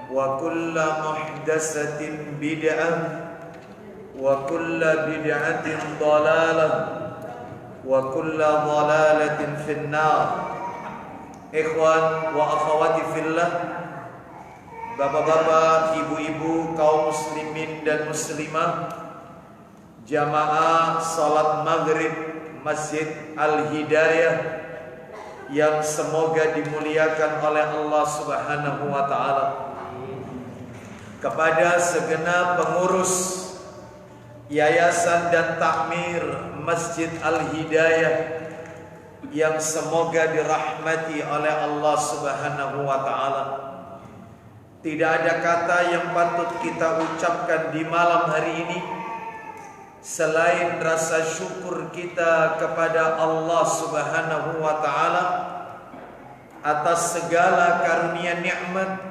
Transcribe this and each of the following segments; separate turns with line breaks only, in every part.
وكل محدثة بدعة وكل بدعة ضلالة وكل ضلالة في النار. Ikhwan wa akhwati fillah, bapak-bapak, ibu-ibu, kaum muslimin dan muslimah, jamaah salat maghrib Masjid Al-Hidayah yang semoga dimuliakan oleh Allah Subhanahu wa ta'ala. Kepada segenap pengurus yayasan dan takmir Masjid Al-Hidayah yang semoga dirahmati oleh Allah Subhanahu wa ta'ala. Tidak ada kata yang patut kita ucapkan di malam hari ini selain rasa syukur kita kepada Allah Subhanahu wa ta'ala atas segala karunia nikmat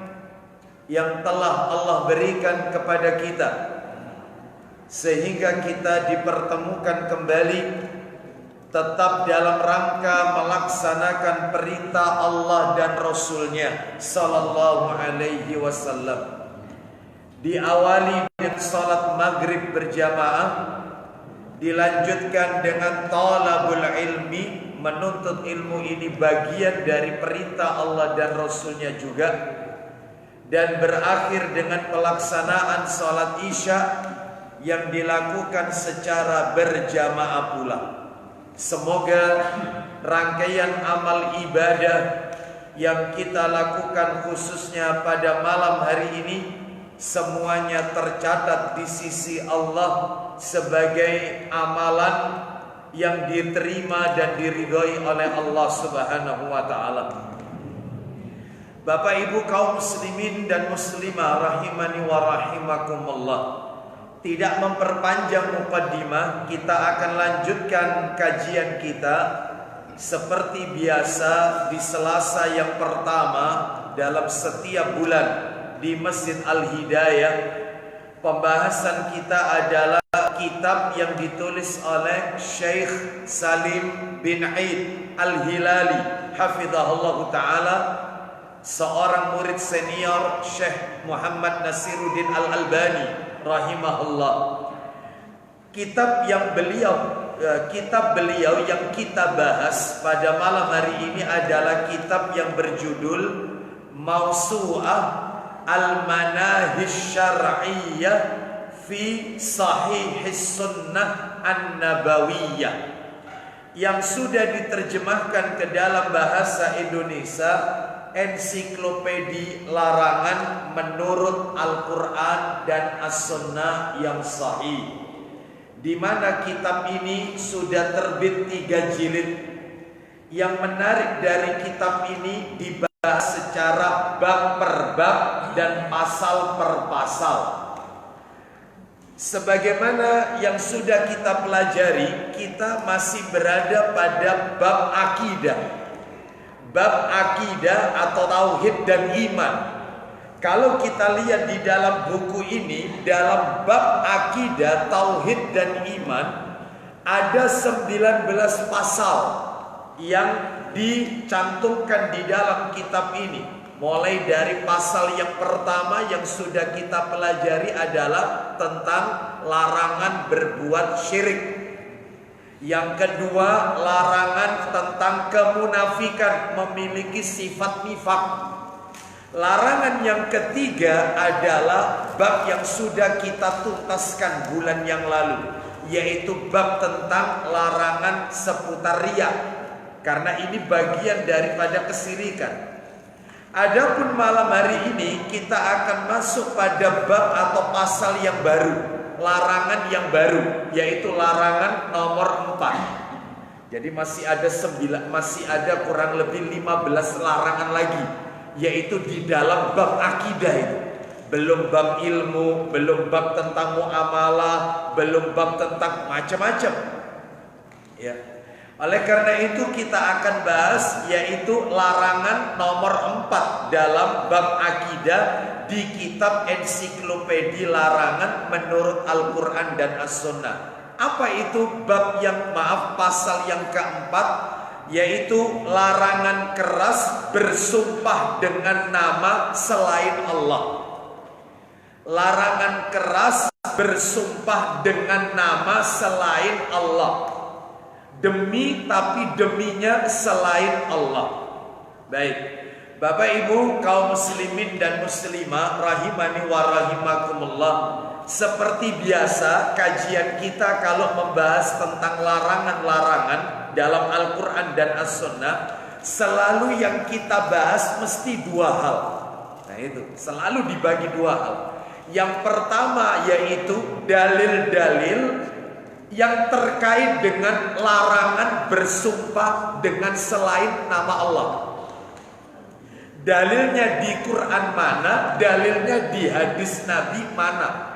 yang telah Allah berikan kepada kita, sehingga kita dipertemukan kembali tetap dalam rangka melaksanakan perintah Allah dan Rasulnya sallallahu alaihi wasallam. Diawali dengan salat maghrib berjamaah, dilanjutkan dengan talabul ilmi, menuntut ilmu. Ini bagian dari perintah Allah dan Rasulnya juga, dan berakhir dengan pelaksanaan salat isya yang dilakukan secara berjamaah pula. Semoga rangkaian amal ibadah yang kita lakukan khususnya pada malam hari ini semuanya tercatat di sisi Allah sebagai amalan yang diterima dan diridhoi oleh Allah Subhanahu wa ta'ala. Bapak ibu kaum muslimin dan muslimah rahimani wa rahimakumullah, tidak memperpanjang mukaddimah, kita akan lanjutkan kajian kita seperti biasa di Selasa yang pertama dalam setiap bulan di Masjid Al-Hidayah. Pembahasan kita adalah kitab yang ditulis oleh Syekh Salim bin Aid Al-Hilali hafizahullah ta'ala, seorang murid senior Syekh Muhammad Nasiruddin Al-Albani rahimahullah. Kitab beliau yang kita bahas pada malam hari ini adalah kitab yang berjudul Mausu'ah Al-Manahij Syar'iyyah fi Sahihis Sunnah An-Nabawiyah, yang sudah diterjemahkan ke dalam bahasa Indonesia Ensiklopedi Larangan Menurut Al-Quran dan As-Sunnah yang Sahih, di mana kitab ini sudah terbit 3 jilid. Yang menarik dari kitab ini dibahas secara bab per bab dan pasal per pasal. Sebagaimana yang sudah kita pelajari, kita masih berada pada bab akidah. Bab akidah atau tauhid dan iman. Kalau kita lihat di dalam buku ini, dalam bab akidah, tauhid dan iman, ada 19 pasal yang dicantumkan di dalam kitab ini. Mulai dari pasal yang pertama yang sudah kita pelajari adalah tentang larangan berbuat syirik. Yang kedua, larangan tentang kemunafikan, memiliki sifat nifak. Larangan yang ketiga adalah bab yang sudah kita tuntaskan bulan yang lalu, yaitu bab tentang larangan seputar riya, karena ini bagian daripada kesirikan. Adapun malam hari ini kita akan masuk pada bab atau pasal yang baru, larangan yang baru, yaitu larangan nomor 4. Jadi masih ada kurang lebih 15 larangan lagi, yaitu di dalam bab akidah itu. Belum bab ilmu, belum bab tentang muamalah, belum bab tentang macam-macam. Ya. Oleh karena itu kita akan bahas yaitu larangan nomor 4 dalam bab akidah di kitab Ensiklopedi Larangan Menurut Al-Quran dan As-Sunnah. Apa itu pasal yang keempat, yaitu larangan keras bersumpah dengan nama selain Allah. Larangan keras bersumpah dengan nama selain Allah. Demi tapi deminya selain Allah. Baik, Bapak Ibu kaum muslimin dan muslimah rahimani wa rahimakumullah. Seperti biasa kajian kita kalau membahas tentang larangan-larangan dalam Al-Quran dan As-Sunnah, selalu yang kita bahas mesti dua hal. Nah itu, selalu dibagi dua hal. Yang pertama yaitu dalil-dalil yang terkait dengan larangan bersumpah dengan selain nama Allah. Dalilnya di Quran mana, dalilnya di hadis Nabi mana.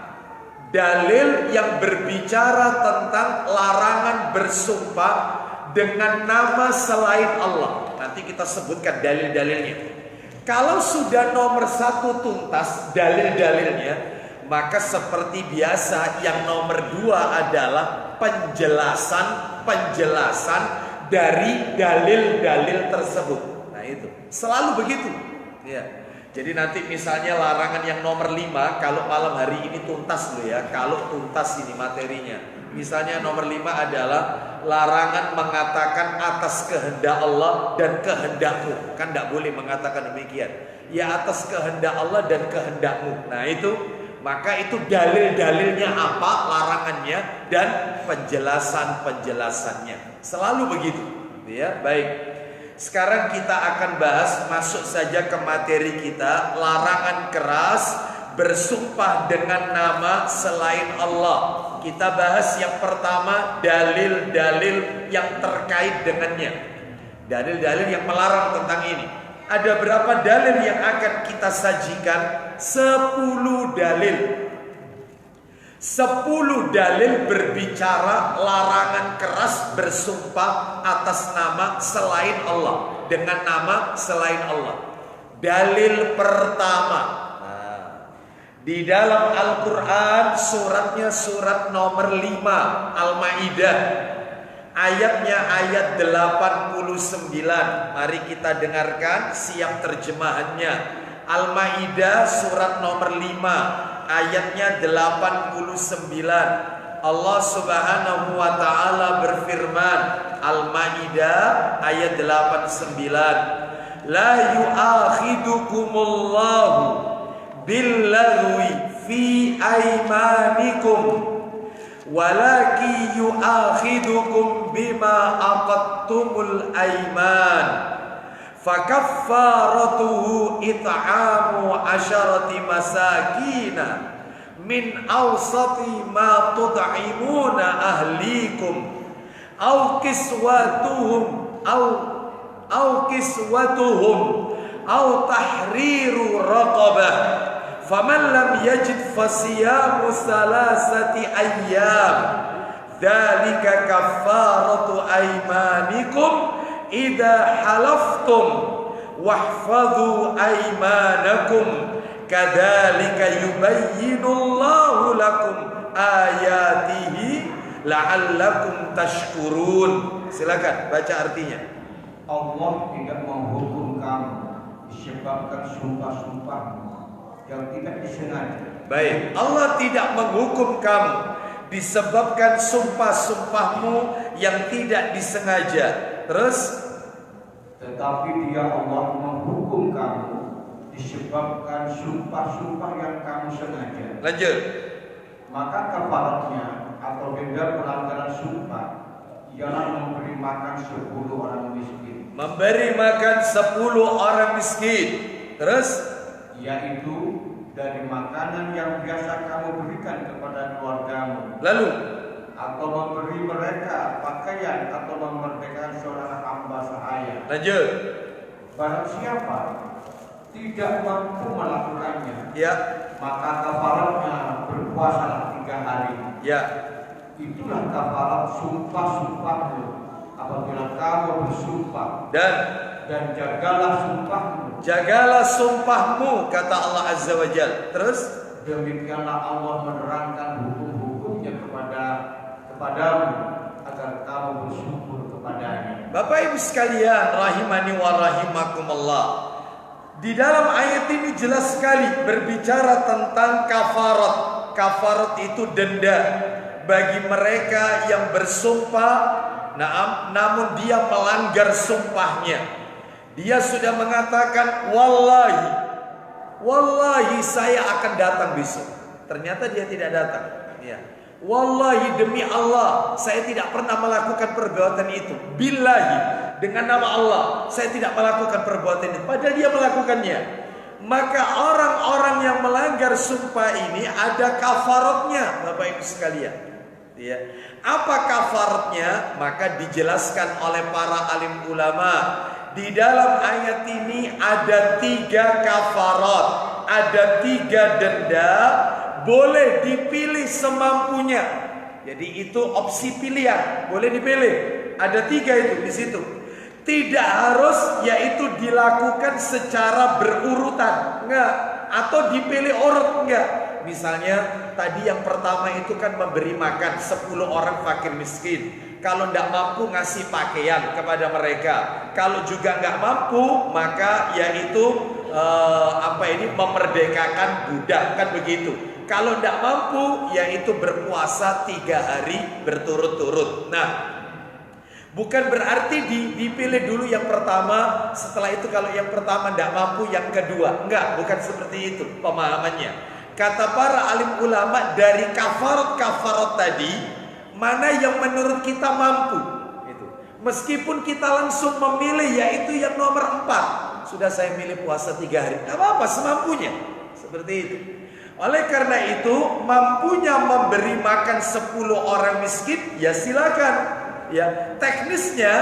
Dalil yang berbicara tentang larangan bersumpah dengan nama selain Allah. Nanti kita sebutkan dalil-dalilnya. Kalau sudah nomor satu tuntas dalil-dalilnya, maka seperti biasa yang nomor dua adalah penjelasan dari dalil-dalil tersebut. Nah itu selalu begitu ya. Jadi nanti misalnya larangan yang nomor 5, kalau malam hari ini tuntas loh ya, kalau tuntas ini materinya. Misalnya nomor 5 adalah larangan mengatakan atas kehendak Allah dan kehendakmu. Kan tidak boleh mengatakan demikian. Ya atas kehendak Allah dan kehendakmu. Nah itu, maka itu dalil-dalilnya apa, larangannya dan penjelasan-penjelasannya. Selalu begitu. Ya, baik. Sekarang kita akan bahas, masuk saja ke materi kita, larangan keras bersumpah dengan nama selain Allah. Kita bahas yang pertama dalil-dalil yang terkait dengannya. Dalil-dalil yang melarang tentang ini. Ada berapa dalil yang akan kita sajikan? 10 dalil. 10 dalil berbicara larangan keras bersumpah atas nama selain Allah, dengan nama selain Allah. Dalil pertama, di dalam Al-Quran suratnya surat nomor 5 Al-Ma'idah, ayatnya ayat 89. Mari kita dengarkan siap terjemahannya. Al-Ma'idah surat nomor 5 ayatnya 89. Allah Subhanahu wa taala berfirman, Al-Maidah ayat 89. La yu'akhidukumullahu billaghwi fi aymanikum walaki yu'akhidukum bima aqadtumul ayman. Fakaffaratuhu it'amu 'asharati masakina min awsati ma tud'imuna ahlikum aw kiswatuhum aw tahriru raqabah faman lam yajid fasiyamu salasati ayyam dzalika kaffaratu aymanikum idza halaftum wahfadhu aymanakum kadzalika yubayyinullahu lakum ayatihi la'allakum tashkurun. Silakan baca artinya.
Allah tidak menghukum kamu disebabkan sumpah-sumpahmu yang tidak disengaja.
Baik, Allah tidak menghukum kamu disebabkan sumpah-sumpahmu yang tidak disengaja. Terus,
tetapi Dia Allah menghukum kamu disebabkan sumpah-sumpah yang kamu sengaja.
Lanjut.
Maka kafaratnya atau denda pelanggaran sumpah ialah memberi makan 10 orang miskin.
Memberi makan 10 orang miskin. Terus,
yaitu dari makanan yang biasa kamu berikan kepada keluargamu.
Lalu,
atau memberi mereka pakaian atau memerdekakan seorang hamba sahaya.
Lanjut.
Barang siapa tidak mampu melakukannya,
ya,
maka kafaratnya berpuasa 3 hari.
Ya.
Itulah kafarat sumpah-sumpahmu apabila kamu bersumpah. Dan jagalah sumpahmu.
Jagalah sumpahmu, kata Allah Azza wa Jalla. Terus,
demikianlah Allah menerangkan hukum-hukumnya kepadamu agar kamu bersyukur kepadanya.
Bapak Ibu sekalian rahimani wa rahimakumullah, Di dalam ayat ini jelas sekali berbicara tentang kafarat. Kafarat itu denda bagi mereka yang bersumpah, namun dia melanggar sumpahnya. Dia sudah mengatakan wallahi saya akan datang besok. Ternyata dia tidak datang. Ya. Wallahi demi Allah saya tidak pernah melakukan perbuatan itu. Billahi dengan nama Allah saya tidak melakukan perbuatan itu. Padahal dia melakukannya. Maka orang-orang yang melanggar sumpah ini ada kafaratnya, Bapak Ibu sekalian. Ya. Apa kafaratnya? Maka dijelaskan oleh para alim ulama. Di dalam ayat ini ada 3 kafarat, ada 3 denda. Boleh dipilih semampunya. Jadi itu opsi pilihan, boleh dipilih. Ada 3 itu di situ. Tidak harus yaitu dilakukan secara berurutan, enggak. Atau dipilih urut, enggak. Misalnya tadi yang pertama itu kan memberi makan 10 orang fakir miskin. Kalau tidak mampu ngasih pakaian kepada mereka. Kalau juga nggak mampu maka yaitu memerdekakan budak, kan begitu. Kalau tidak mampu yaitu berpuasa 3 hari berturut-turut. Nah, bukan berarti dipilih dulu yang pertama, setelah itu kalau yang pertama tidak mampu yang kedua. Enggak, bukan seperti itu pemahamannya. Kata para alim ulama, dari kafarat tadi, mana yang menurut kita mampu itu. Meskipun kita langsung memilih yaitu yang nomor 4. Sudah saya milih puasa 3 hari, tidak apa-apa, semampunya. Seperti itu. Oleh karena itu, mampunya memberi makan 10 orang miskin, ya silakan. Ya, teknisnya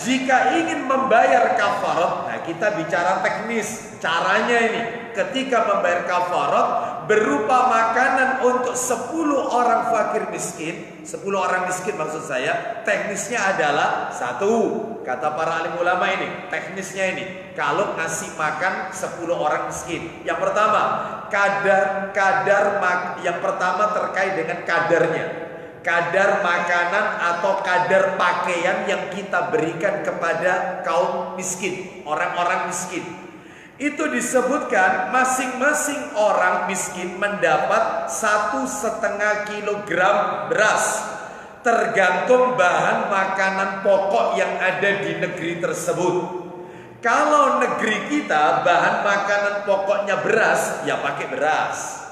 jika ingin membayar kafarat, nah kita bicara teknis caranya ini. Ketika membayar kafarat berupa makanan untuk 10 orang fakir miskin, 10 orang miskin maksud saya, teknisnya adalah 1, kata para alim ulama ini, teknisnya ini, kalau ngasih makan 10 orang miskin. Yang pertama, yang pertama terkait dengan kadarnya. Kadar makanan atau kadar pakaian yang kita berikan kepada kaum miskin, orang-orang miskin. Itu disebutkan masing-masing orang miskin mendapat 1,5 kilogram beras, tergantung bahan makanan pokok yang ada di negeri tersebut. Kalau negeri kita bahan makanan pokoknya beras, ya pakai beras.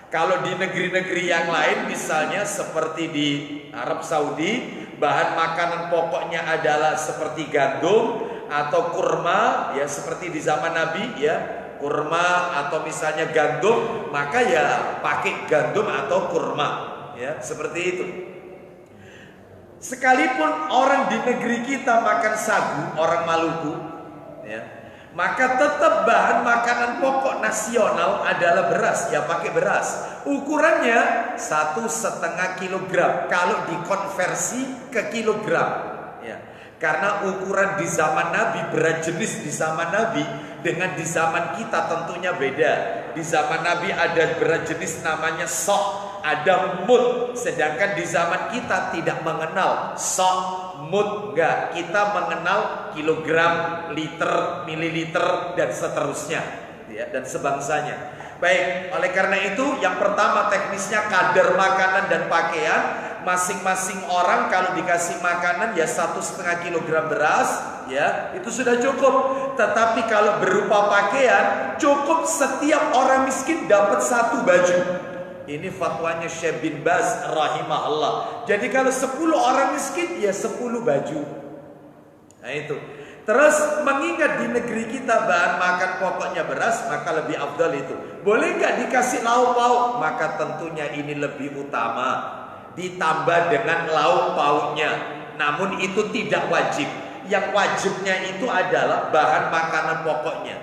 Kalau di negeri-negeri yang lain, misalnya seperti di Arab Saudi, bahan makanan pokoknya adalah seperti gandum atau kurma, ya seperti di zaman Nabi, ya kurma atau misalnya gandum, maka ya pakai gandum atau kurma, ya seperti itu. Sekalipun orang di negeri kita makan sagu, orang Maluku, ya, maka tetap bahan makanan pokok nasional adalah beras, ya pakai beras. Ukurannya 1,5 kilogram kalau dikonversi ke kilogram, ya. Karena ukuran di zaman Nabi, beras jenis di zaman Nabi dengan di zaman kita tentunya beda. Di zaman Nabi ada beras jenis namanya sok, ada mud. Sedangkan di zaman kita tidak mengenal sok, mud, enggak. Kita mengenal kilogram, liter, mililiter dan seterusnya, ya, dan sebangsanya. Baik, oleh karena itu yang pertama teknisnya kadar makanan dan pakaian. Masing-masing orang kalau dikasih makanan ya 1,5 kilogram beras, ya itu sudah cukup. Tetapi kalau berupa pakaian, cukup setiap orang miskin dapat 1 baju. Ini fatwanya Syekh bin Baz rahimahullah. Jadi kalau 10 orang miskin ya 10 baju. Nah itu. Terus mengingat di negeri kita bahan makan pokoknya beras, maka lebih afdal itu. Boleh nggak dikasih lauk pauk? Maka tentunya ini lebih utama. Ditambah dengan lauk pauknya. Namun itu tidak wajib. Yang wajibnya itu adalah bahan makanan pokoknya.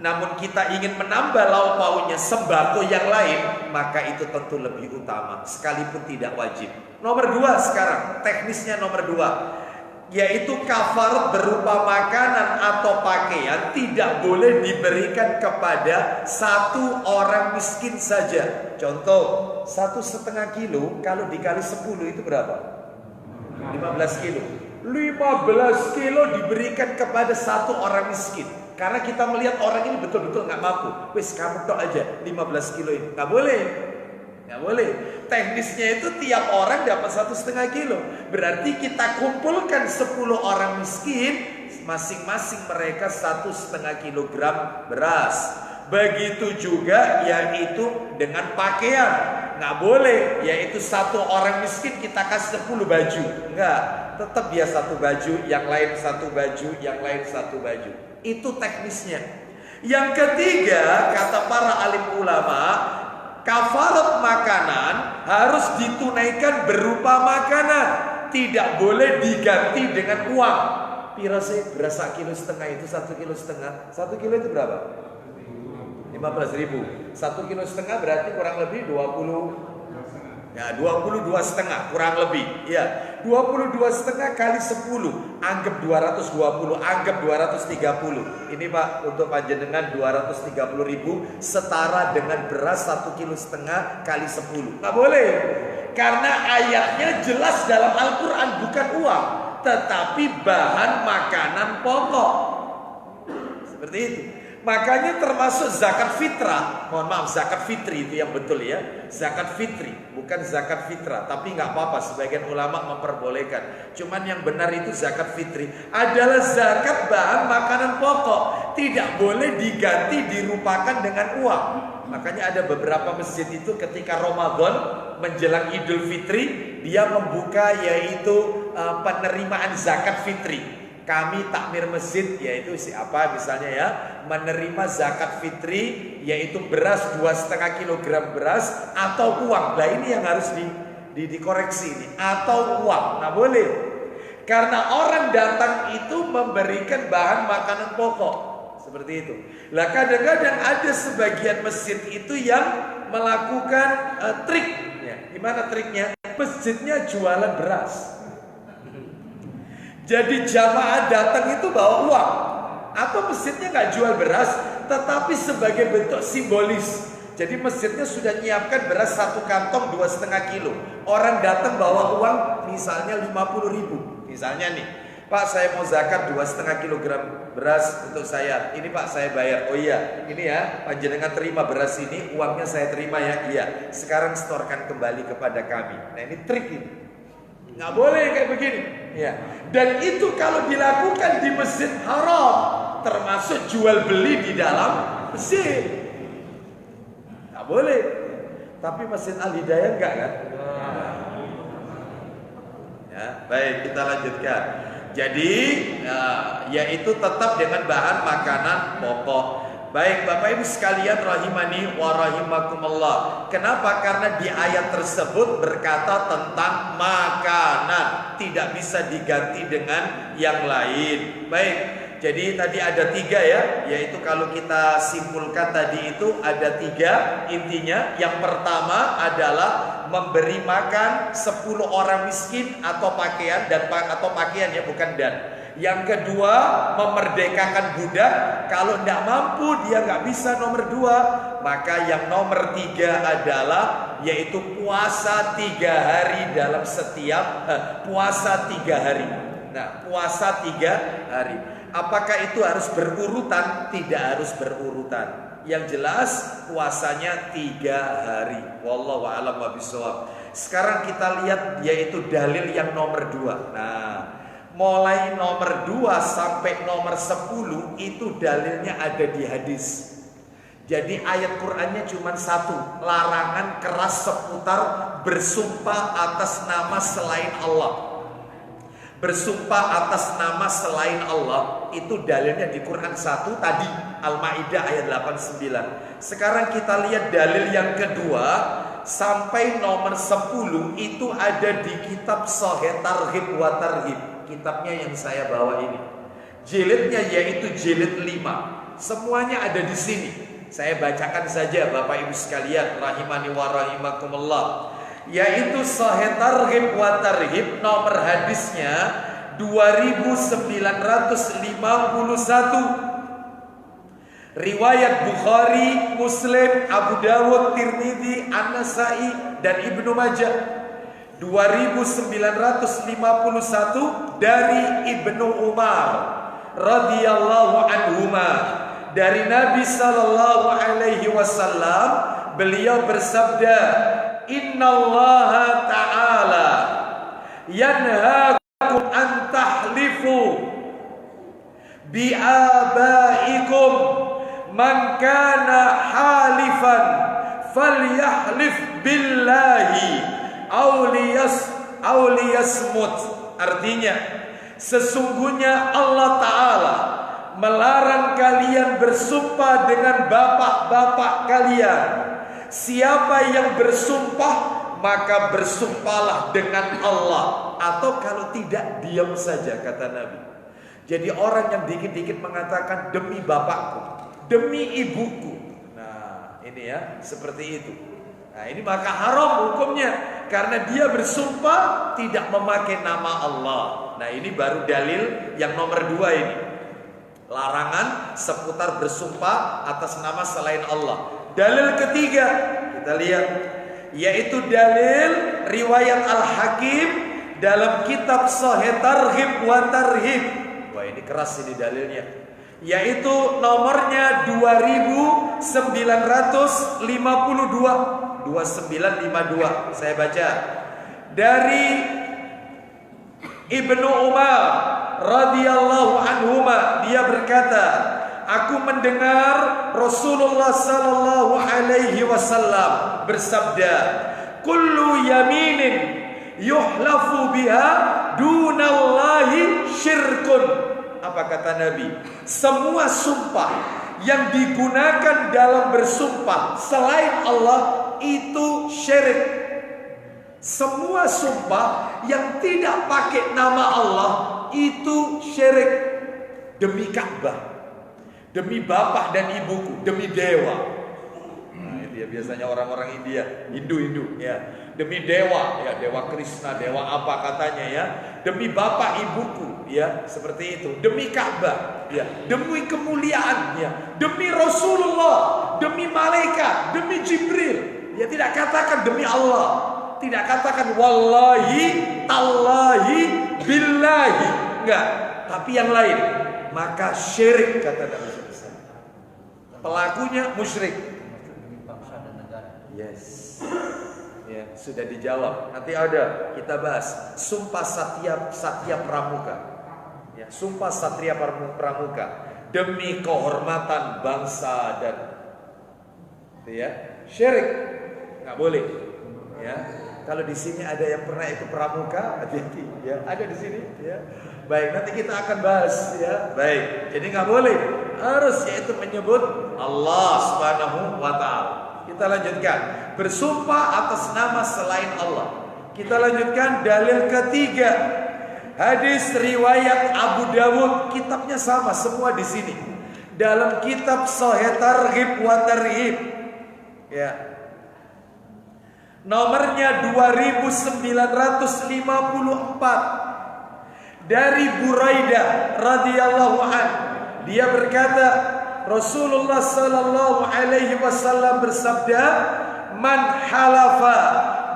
Namun kita ingin menambah lauk pauknya, sembako yang lain, maka itu tentu lebih utama, sekalipun tidak wajib. Nomor 2 sekarang, teknisnya nomor 2, yaitu kafarat berupa makanan atau pakaian tidak boleh diberikan kepada 1 orang miskin saja. Contoh, 1,5 kilo kalau dikali 10 itu berapa? 15 kilo. 15 kilo diberikan kepada 1 orang miskin. Karena kita melihat orang ini betul-betul nggak mampu. Wis kamu tok aja 15 kilo ini. Nggak boleh. Nggak boleh. Teknisnya itu tiap orang dapat 1,5 kilo. Berarti kita kumpulkan 10 orang miskin. Masing-masing mereka 1,5 kilogram beras. Begitu juga yaitu dengan pakaian. Nggak boleh yaitu satu orang miskin kita kasih 10 baju. Enggak. Tetap dia satu baju, yang lain satu baju, yang lain satu baju. Itu teknisnya. Yang ketiga, kata para alim ulama, kafarat makanan harus ditunaikan berupa makanan, tidak boleh diganti dengan uang. Pira sih beras 1,5 kilo itu 1,5 kilo. 1 kilo itu berapa? 15.000. 1,5 kilo berarti kurang lebih 20. Ya 22,5 kurang lebih. Ya 22,5 kali 10, anggap 220, anggap 230. Ini Pak untuk panjenengan 230.000 setara dengan beras 1,5 kilo kali 10. Nggak boleh. Karena ayatnya jelas dalam Al-Quran bukan uang, tetapi bahan makanan pokok. Seperti itu. Makanya termasuk zakat fitrah. Mohon maaf, zakat fitri itu yang betul ya. Zakat fitri, bukan zakat fitrah. Tapi nggak apa-apa, sebagian ulama memperbolehkan. Cuman yang benar itu zakat fitri adalah zakat bahan makanan pokok. Tidak boleh diganti, dirupakan dengan uang. Makanya ada beberapa masjid itu ketika Ramadan menjelang Idul Fitri, dia membuka yaitu penerimaan zakat fitri. Kami takmir masjid yaitu siapa misalnya ya, menerima zakat fitri yaitu beras 2,5 kilogram beras atau uang. Nah ini yang harus dikoreksi ini, atau uang. Nah boleh. Karena orang datang itu memberikan bahan makanan pokok. Seperti itu. Lah kadang-kadang ada sebagian masjid itu yang melakukan trik. Ya, gimana triknya? Masjidnya jualan beras. Jadi jamaah datang itu bawa uang. Atau masjidnya nggak jual beras, tetapi sebagai bentuk simbolis. Jadi masjidnya sudah nyiapkan beras 1 kantong 2,5 kilo. Orang datang bawa uang misalnya 50.000. Misalnya nih, Pak saya mau zakat 2,5 kilogram beras untuk saya. Ini Pak saya bayar. Oh iya, ini ya panjenengan terima beras ini, uangnya saya terima ya. Iya. Sekarang setorkan kembali kepada kami. Nah ini trik ini. Nggak boleh kayak begini. Ya. Dan itu kalau dilakukan di masjid haram, termasuk jual beli di dalam masjid. Nggak boleh. Tapi masjid Al-Hidayah enggak kan? Ya, baik kita lanjutkan. Jadi yaitu tetap dengan bahan makanan pokok. Baik Bapak Ibu sekalian rahimani wa rahimakumullah. Kenapa? Karena di ayat tersebut berkata tentang makanan, tidak bisa diganti dengan yang lain. Baik, jadi tadi ada 3 ya, yaitu kalau kita simpulkan tadi itu ada 3 intinya. Yang pertama adalah memberi makan 10 orang miskin atau pakaian atau pakaian ya, bukan dan. Yang kedua memerdekakan budak. Kalau tidak mampu dia nggak bisa nomor 2. Maka yang nomor 3 adalah yaitu puasa 3 hari dalam setiap puasa 3 hari. Nah puasa 3 hari. Apakah itu harus berurutan? Tidak harus berurutan. Yang jelas puasanya 3 hari. Wallahu a'lam bishawab. Sekarang kita lihat yaitu dalil yang nomor 2. Nah mulai nomor 2 sampai nomor 10 itu dalilnya ada di hadis. Jadi ayat Qur'annya cuma 1, larangan keras seputar bersumpah atas nama selain Allah. Bersumpah atas nama selain Allah itu dalilnya di Quran 1 tadi, Al-Maidah ayat 89. Sekarang kita lihat dalil yang kedua sampai nomor 10 itu ada di kitab Shahih Targhib wa Tarhib. Kitabnya yang saya bawa ini, jilidnya yaitu jilid 5. Semuanya ada di sini. Saya bacakan saja Bapak Ibu sekalian rahimani wa rahimakumullah. Yaitu Shahih Targhib wa Tarhib, nomor hadisnya 2951. Riwayat Bukhari, Muslim, Abu Dawud, Tirmidzi, An-Nasai dan Ibnu Majah. 2951 dari Ibnu Umar radhiyallahu anhuma, dari Nabi sallallahu alaihi wasallam, beliau bersabda, innallaha ta'ala yanhaakum an tahlifu bi abaikum, man kana halifan falyahlif billahi aw liyasmut. Artinya, sesungguhnya Allah Ta'ala melarang kalian bersumpah dengan bapak-bapak kalian. Siapa yang bersumpah, maka bersumpahlah dengan Allah, atau kalau tidak, diam saja, kata Nabi. Jadi orang yang dikit-dikit mengatakan demi bapakku, demi ibuku, nah ini ya, seperti itu. Nah ini maka haram hukumnya, karena dia bersumpah tidak memakai nama Allah. Nah ini baru dalil yang nomor 2 ini, larangan seputar bersumpah atas nama selain Allah. Dalil ketiga kita lihat, yaitu dalil riwayat Al-Hakim dalam kitab Sahih Targhib wa Tarhib. Wah ini keras ini dalilnya, yaitu nomornya 2952. Saya baca dari Ibnu Umar radhiyallahu anhuma, dia berkata, aku mendengar Rasulullah sallallahu alaihi wasallam bersabda, kullu yaminin yuhlafu biha dunallahi syirkun. Apa kata Nabi? Semua sumpah yang digunakan dalam bersumpah selain Allah itu syirik. Semua sumpah yang tidak pakai nama Allah itu syirik. Demi Ka'bah, demi bapak dan ibuku, demi dewa. Nah, dia biasanya orang-orang India, Hindu ya. Demi dewa, ya dewa Krishna, dewa apa katanya ya. Demi bapak ibuku, ya seperti itu. Demi Ka'bah, ya. Demi kemuliaan, ya. Demi Rasulullah, demi malaikat, demi Jibril. Ya tidak katakan demi Allah. Tidak katakan wallahi, tallahi, billahi. Enggak, tapi yang lain. Maka syirik, kata Nabi SAW. Pelakunya musyrik. Yes. Ya, sudah dijawab. Nanti ada kita bahas sumpah Satya Pramuka. Ya, sumpah Satria Pramuka demi kehormatan bangsa dan ya, syirik. Enggak boleh. Ya. Kalau di sini ada yang pernah ikut pramuka, hati-hati ya. Ada di sini ya. Baik, nanti kita akan bahas ya. Baik. Jadi nggak boleh, harus yaitu menyebut Allah Subhanahu wa taala. Kita lanjutkan, bersumpah atas nama selain Allah. Kita lanjutkan dalil ketiga. Hadis riwayat Abu Dawud, kitabnya sama semua di sini. Dalam kitab Sahih Targhib wa Tarhib. Ya. Nomornya 2954 dari Buraidah radhiyallahu an. Dia berkata, Rasulullah sallallahu alaihi wasallam bersabda, "Man halafa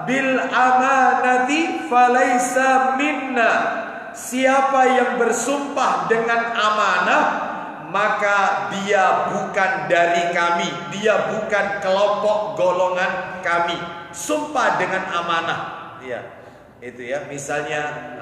bil amanati falaysa minna." Siapa yang bersumpah dengan amanah, maka dia bukan dari kami, dia bukan kelompok golongan kami. Sumpah dengan amanah, ya, itu ya. Misalnya,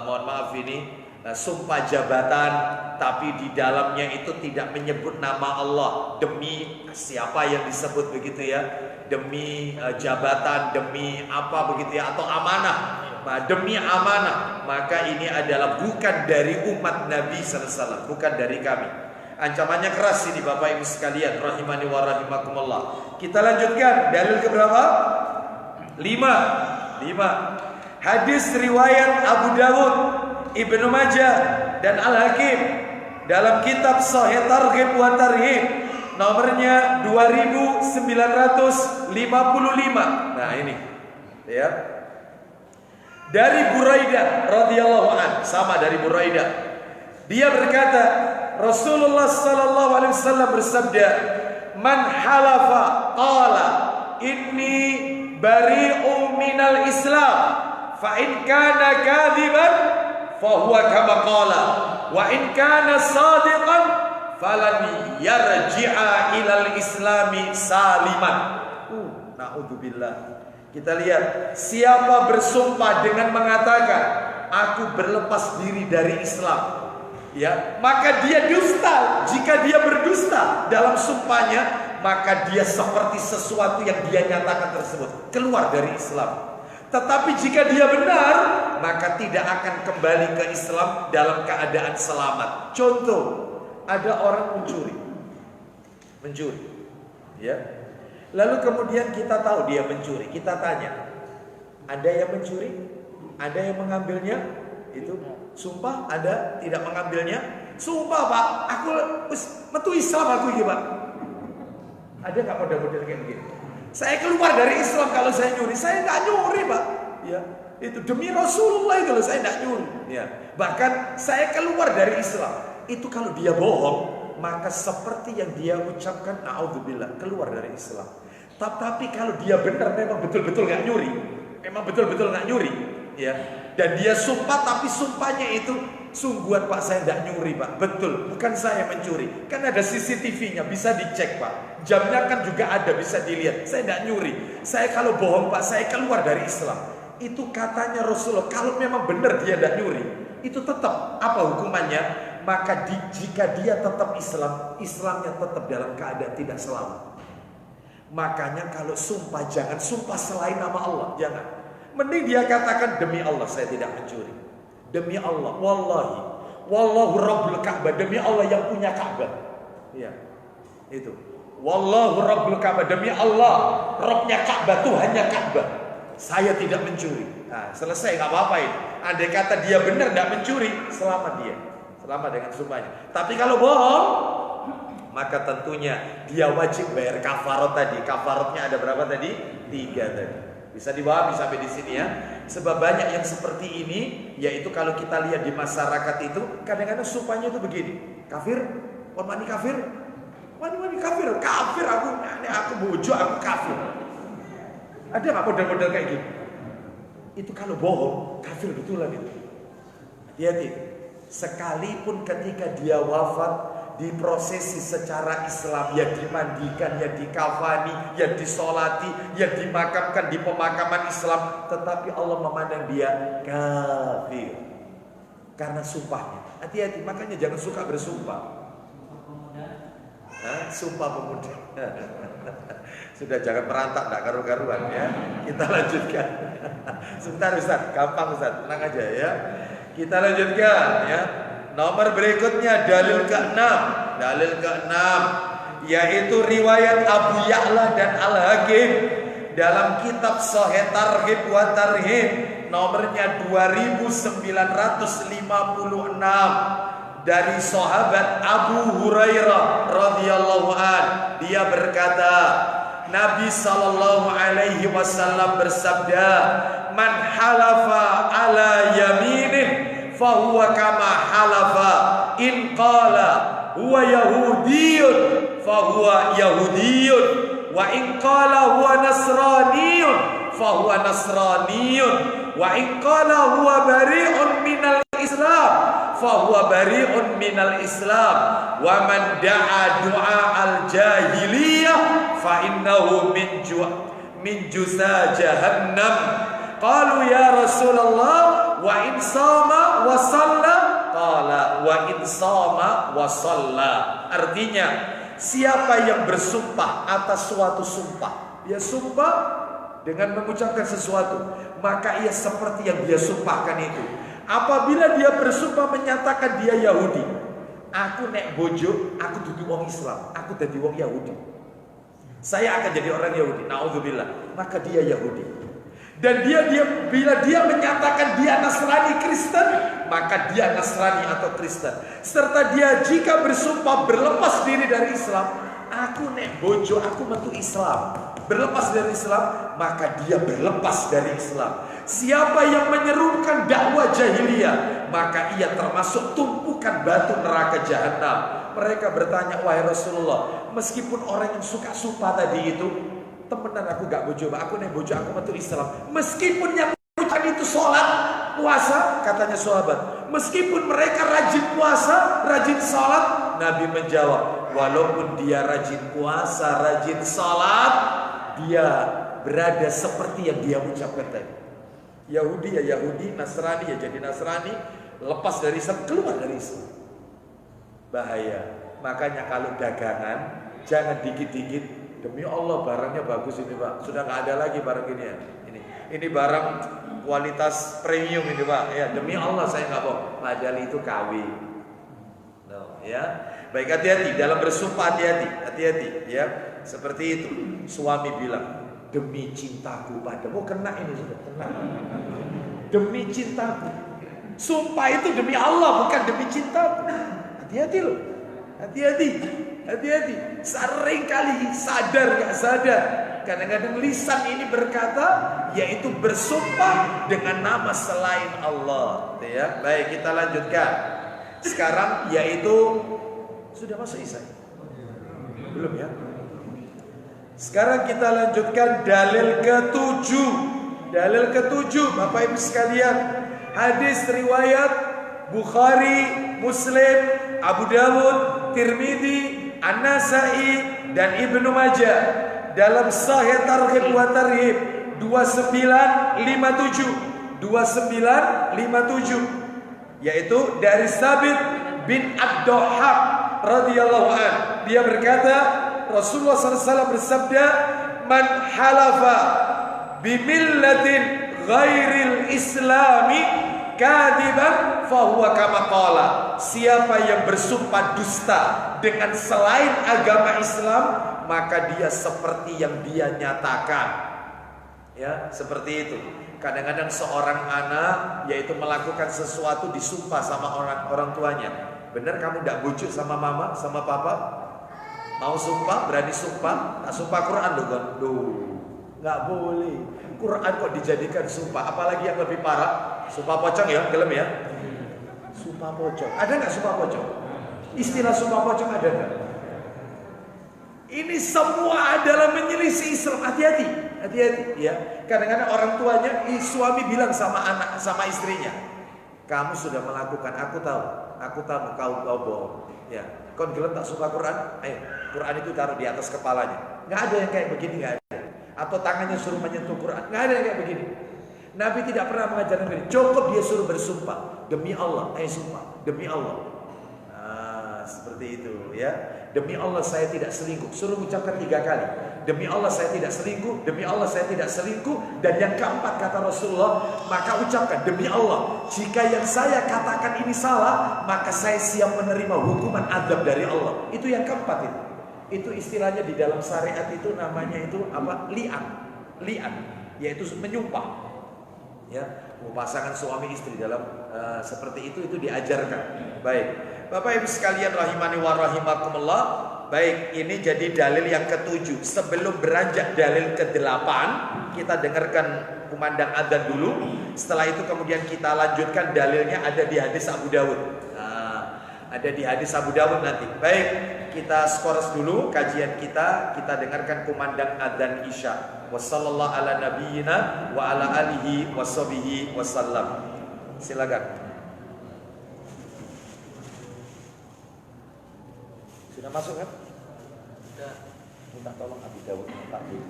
mohon maaf ini, sumpah jabatan, tapi di dalamnya itu tidak menyebut nama Allah. Demi siapa yang disebut begitu ya? Demi jabatan, demi apa begitu ya? Atau amanah. Nah, demi amanah, maka ini adalah bukan dari umat Nabi SAW, bukan dari kami. Ancamannya keras ini Bapak Ibu sekalian, rahimani wa rahimakumullah. Kita lanjutkan dalil keberapa? 5. Hadis riwayat Abu Dawud, Ibnu Majah dan Al-Hakim dalam kitab Sahih Targhib wa Tarhib, nomornya 2955. Nah ini ya. Dari Buraidah radhiyallahu an, sama dari Buraidah. Dia berkata, Rasulullah sallallahu alaihi wasallam bersabda, "Man halafa qala inni bari'u minal Islam, fa in kana kadziban fahuwa kama qala wa in kana shadiqan falan yarji'a ilal islami saliman. Na'udzubillah. Kita lihat, siapa bersumpah dengan mengatakan aku berlepas diri dari Islam, ya, maka dia dusta. Jika dia berdusta dalam sumpahnya, maka dia seperti sesuatu yang dia nyatakan tersebut keluar dari Islam. Tetapi jika dia benar, maka tidak akan kembali ke Islam dalam keadaan selamat. Contoh, ada orang mencuri, ya. Lalu kemudian kita tahu dia mencuri. Kita tanya, ada yang mencuri? Ada yang mengambilnya? Itu sumpah ada tidak mengambilnya? Sumpah Pak, aku metu Islam aku iki Pak. Ada nggak model-model kayak begini? Saya keluar dari Islam kalau saya nyuri. Saya nggak nyuri Pak. Ya, itu demi Rasulullah itu loh, saya nggak nyuri. Ya, bahkan saya keluar dari Islam. Itu kalau dia bohong, maka seperti yang dia ucapkan, na'udzubillah, keluar dari Islam. Tapi kalau dia benar, memang betul-betul nggak nyuri, ya, dan dia sumpah, tapi sumpahnya itu sungguhan Pak, saya nggak nyuri Pak, betul, bukan saya mencuri. Kan ada CCTV-nya, bisa dicek Pak, jamnya kan juga ada, bisa dilihat. Saya nggak nyuri. Saya kalau bohong Pak, saya keluar dari Islam. Itu katanya Rasulullah. Kalau memang benar dia nggak nyuri, itu tetap apa hukumannya? Maka jika dia tetap Islam, Islamnya tetap dalam keadaan tidak selamat. Makanya kalau sumpah, jangan sumpah selain nama Allah, jangan. Mending dia katakan, demi Allah saya tidak mencuri, demi Allah, wallahi, wallahu rabbul Ka'bah, demi Allah yang punya Ka'bah. Ya, itu. Wallahu rabbul Ka'bah, demi Allah, Rabbnya Ka'bah, Tuhannya Ka'bah, saya tidak mencuri. Nah, selesai, nggak apa-apa ini. Andai kata dia benar nggak mencuri, selamat dia. Selamat dengan sumpahnya. Tapi kalau bohong, maka tentunya dia wajib bayar kafarat tadi. Kafaratnya ada berapa tadi? 3 tadi. Bisa dibahas, bisa sampai di sini ya. Sebab banyak yang seperti ini, yaitu kalau kita lihat di masyarakat itu, kadang-kadang sumpahnya itu begini. Kafir, mani kafir, mani kafir, kafir aku bojo, aku kafir. Ada nggak model-model kayak gitu? Itu kalau bohong, kafir betulan itu. Hati-hati. Sekalipun ketika dia wafat, diprosesi secara Islam, ya dimandikan, ya dikafani, ya disolati, ya dimakamkan di pemakaman Islam, tetapi Allah memandang dia kafir karena sumpahnya. Hati-hati, makanya jangan suka bersumpah. Sumpah pemuda. Sudah, jangan merantak, tidak karu-karuan ya. Kita lanjutkan. Sebentar Ustaz, gampang Ustaz, tenang aja ya. Kita lanjutkan ya. Nomor berikutnya dalil ke-6. Dalil ke-6 yaitu riwayat Abu Ya'la dan Al-Hakim dalam kitab Sahih Targhib wa Tarhib nomornya 2956 dari sahabat Abu Hurairah radhiyallahu an. Dia berkata, Nabi sallallahu alaihi wasallam bersabda, "Man halafa ala yaminih fahuwa kama halafa in qala huwa yahudiyyun fahuwa yahudiyyun wa in qala huwa nasraniyyun fahuwa nasraniyyun wa in qala huwa bari'un minal islam fahuwa bari'un minal islam wa man da'a du'a al jahiliyah fa innahu min jusa jahannam." Qalu ya Rasulullah wa in sama wa shalla, qala wa in sama wa shalla. Artinya, siapa yang bersumpah atas suatu sumpah, dia sumpah dengan mengucapkan sesuatu, maka ia seperti yang dia sumpahkan itu. Apabila dia bersumpah menyatakan dia Yahudi, aku nek bojo, aku dudu wong Islam, aku dadi wong Yahudi, saya akan jadi orang Yahudi, naudzubillah, maka dia Yahudi. Dan bila dia menyatakan dia Nasrani Kristen, maka dia Nasrani atau Kristen. Serta dia jika bersumpah berlepas diri dari Islam, aku nek bojo, aku metu Islam, berlepas dari Islam, maka dia berlepas dari Islam. Siapa yang menyerukan dakwah jahiliyah, maka ia termasuk tumpukan batu neraka jahanam. Mereka bertanya, wahai Rasulullah, meskipun orang yang suka sumpah tadi itu, temenan aku gak bojo, aku nih bojo, aku metu Islam, meskipun yang ucapan itu sholat, puasa, katanya sahabat, Meskipun mereka rajin puasa, rajin salat, Nabi menjawab, walaupun dia rajin puasa, rajin salat, dia berada seperti yang dia ucapkan tadi. Yahudi ya Yahudi, Nasrani ya jadi Nasrani, lepas dari Islam, keluar dari Islam. Bahaya. Makanya kalau dagangan, jangan dikit-dikit, demi Allah barangnya bagus ini Pak, sudah nggak ada lagi barang ini ya. Ini barang kualitas premium ini Pak, ya demi Allah saya nggak bohong. Padahal itu KW. No, ya. Baik, hati-hati dalam bersumpah, hati-hati ya. Seperti itu. Suami bilang, demi cintaku padamu, kena ini sudah kena. Demi cintaku. Sumpah itu demi Allah, bukan demi cintaku. Hati-hati loh. Hati-hati. Sering kali sadar gak sadar, kadang-kadang lisan ini berkata, yaitu bersumpah dengan nama selain Allah. Ya, baik kita lanjutkan. Sekarang yaitu sudah masuk Isya? Belum ya? Sekarang kita lanjutkan dalil ketujuh. Dalil ketujuh, Bapak Ibu sekalian, hadis riwayat Bukhari, Muslim, Abu Dawud, Tirmidzi, An-Nasai dan Ibnu Majah dalam Sahih Targhib wa Tarhib 2957 yaitu dari Sabit bin Ad-Dhahhak radhiyallahu an. Dia berkata, Rasulullah SAW bersabda, man halafa bimillatin ghairil islami kadiban fahuwa kama qala. Siapa yang bersumpah dusta dengan selain agama Islam, maka dia seperti yang dia nyatakan. Ya, seperti itu. Kadang-kadang seorang anak yaitu melakukan sesuatu disumpah sama orang tuanya. Benar kamu tidak bujuk sama mama, sama papa? Mau sumpah, berani sumpah? Tak sumpah Quran loh kan? Nggak boleh. Quran kok dijadikan sumpah, apalagi yang lebih parah, sumpah pocong ya, gelem ya? Sumpah pocong. Ada nggak sumpah pocong? Istilah sumpah pocong ada nggak? Ini semua adalah menyelisih Islam. Hati-hati ya. Kadang-kadang orang tuanya, suami bilang sama anak, sama istrinya, kamu sudah melakukan, aku tahu kau bohong. Ya, kau gelem tak suka Quran? Ayo, Quran itu taruh di atas kepalanya. Nggak ada yang kayak begini, nggak ada. Atau tangannya suruh menyentuh Quran, nggak ada yang kayak begini. Nabi tidak pernah mengajarkan begini. Cukup dia suruh bersumpah, demi Allah, sumpah, demi Allah. Nah, seperti itu ya. Demi Allah saya tidak selingkuh. Suruh ucapkan 3 kali. Demi Allah saya tidak selingkuh. Demi Allah saya tidak selingkuh. Dan yang keempat kata Rasulullah, maka ucapkan demi Allah, jika yang saya katakan ini salah, maka saya siap menerima hukuman azab dari Allah. Itu yang keempat itu. Itu istilahnya di dalam syariat itu namanya itu apa? Li'an, yaitu menyumpah. Ya, pasangan suami istri dalam seperti itu diajarkan. Baik. Bapak Ibu sekalian rahimani wa rahimakumullah. Baik, ini jadi dalil yang ke-7. Sebelum beranjak dalil ke-8, kita dengarkan kumandang adzan dulu. Setelah itu kemudian kita lanjutkan dalilnya ada di hadis Abu Dawud. Ada di hadis Abu Dawud nanti. Baik, kita skors dulu kajian kita dengarkan kumandang adzan Isya. Wassallallahu ala nabiyyina wa ala alihi washabihi wasallam. Silakan. Sudah masuk kan? Sudah. Minta tolong Abu Dawud takbir.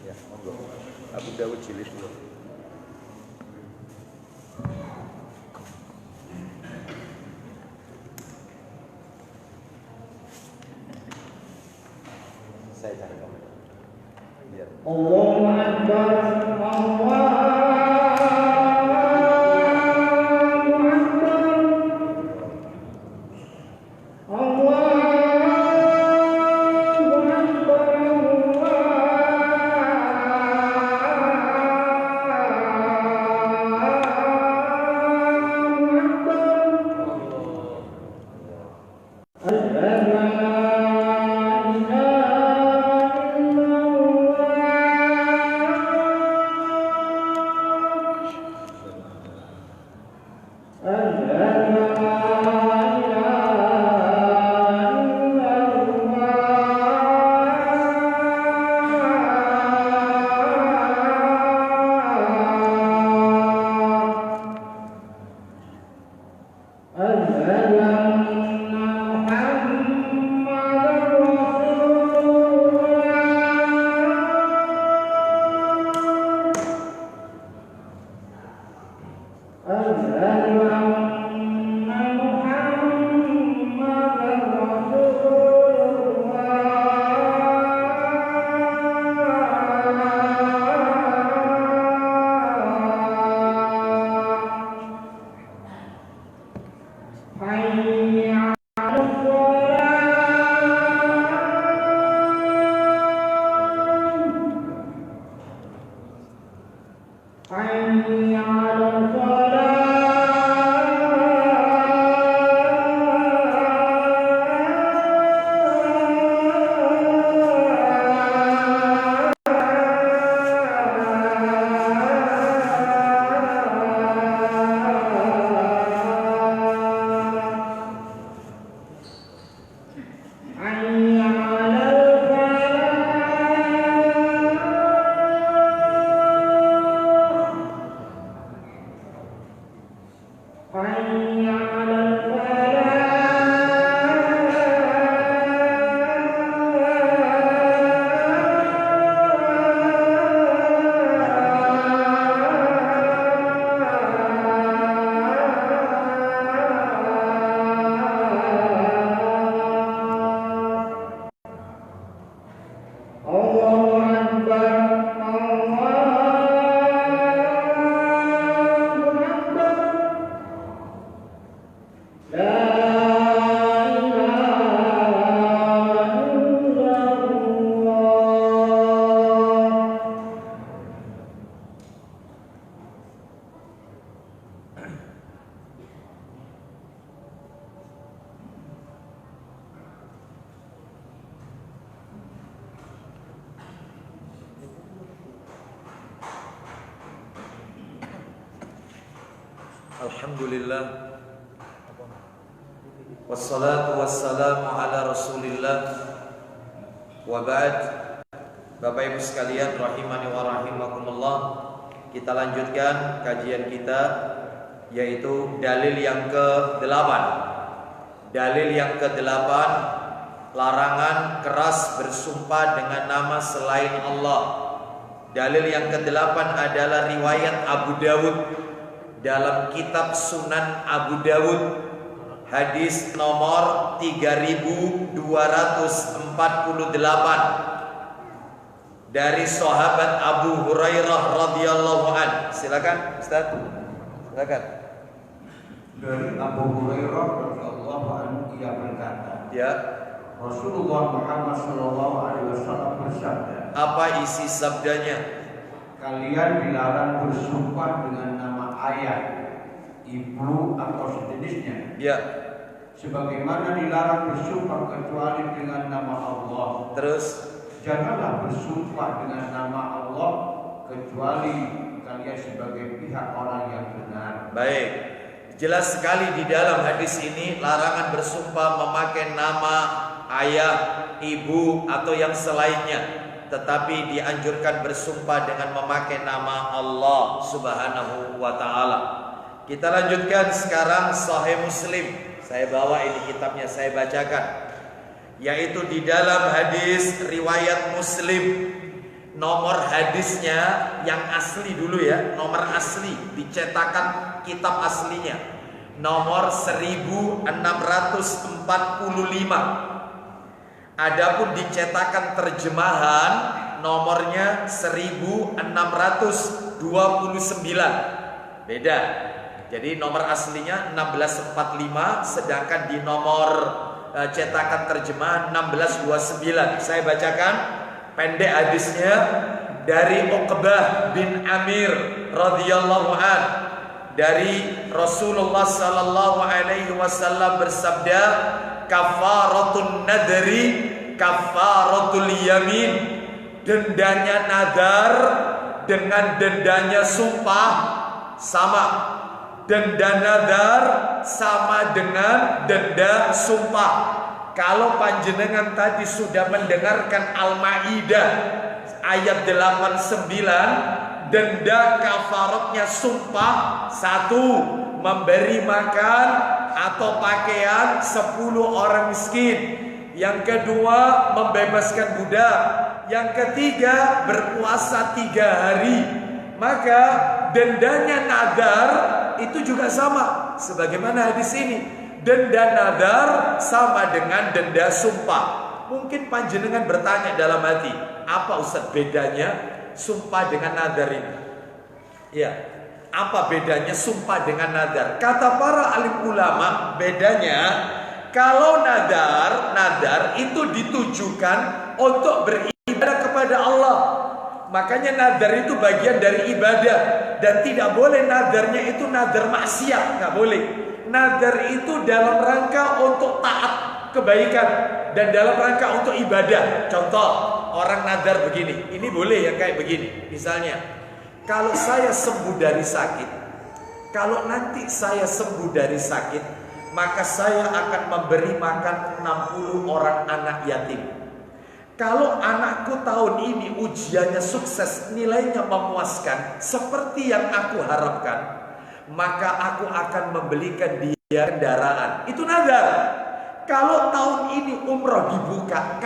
Ya, monggo. Abu Dawud jilid 2. Saya cari kamu. Biar. Allahu Akbar. Alhamdulillah. Wassalatu wassalamu ala Rasulillah. Wa ba'd. Bapak Ibu sekalian rahimani wa rahimakumullah. Kita lanjutkan kajian kita, yaitu dalil yang ke-8. Dalil yang ke-8, larangan keras bersumpah dengan nama selain Allah. Dalil yang ke-8 adalah riwayat Abu Dawud dalam kitab Sunan Abu Dawud, hadis nomor 3248 dari sahabat Abu Hurairah radhiyallahu an. Silakan Ustaz. Silakan.
Dari Abu Hurairah radhiyallahu anhu, ia berkata,
Ya.
Rasulullah Muhammad sallallahu alaihi wasallam bersabda,
Apa isi sabdanya?
kalian dilarang bersumpah dengan nama ayah, ibu atau sejenisnya.
Ya.
Sebagaimana dilarang bersumpah kecuali dengan nama Allah.
Terus
Janganlah bersumpah dengan nama Allah kecuali kalian sebagai pihak orang yang benar.
baik. Jelas sekali di dalam hadis ini larangan bersumpah memakai nama ayah, ibu atau yang selainnya, tetapi dianjurkan bersumpah dengan memakai nama Allah Subhanahu wa taala. Kita lanjutkan sekarang Sahih Muslim. Saya bawa ini kitabnya, saya bacakan. Yaitu di dalam hadis riwayat Muslim, nomor hadisnya yang asli dulu ya, nomor asli dicetakan kitab aslinya nomor 1645. Adapun dicetakan terjemahan nomornya 1629. Beda. Jadi nomor aslinya 1645, sedangkan di nomor cetakan terjemahan 1629. Saya bacakan pendek hadisnya dari Uqbah bin Amir radhiyallahu an, dari Rasulullah sallallahu alaihi wasallam bersabda, kafaratun nadri kafaratul yamin. Dendanya nadar dengan dendanya sumpah sama. Denda nadar sama dengan denda sumpah. Kalau panjenengan tadi sudah mendengarkan Al-Maidah ayat 89, denda kafaratnya sumpah: 1. Memberi makan atau pakaian 10 orang miskin. Yang kedua, membebaskan budak. Yang ketiga, berpuasa 3 hari. Maka dendanya nadar itu juga sama sebagaimana hadis ini. Denda nadar sama dengan denda sumpah. Mungkin panjenengan bertanya dalam hati, apa Ustaz bedanya sumpah dengan nadar ini? Ya, apa bedanya sumpah dengan nadar? Kata para alim ulama, bedanya kalau nadar itu ditujukan untuk beribadah kepada Allah. Makanya nadar itu bagian dari ibadah, dan tidak boleh nadarnya itu nadar maksiat, nggak boleh. Nadar itu dalam rangka untuk taat kebaikan dan dalam rangka untuk ibadah. Contoh, orang nadar begini, ini boleh yang kayak begini. Misalnya, kalau saya sembuh dari sakit, kalau nanti saya sembuh dari sakit, maka saya akan memberi makan 60 orang anak yatim. Kalau anakku tahun ini ujiannya sukses, nilainya memuaskan seperti yang aku harapkan, maka aku akan membelikan dia kendaraan. Itu nadar. Kalau tahun ini umroh dibuka,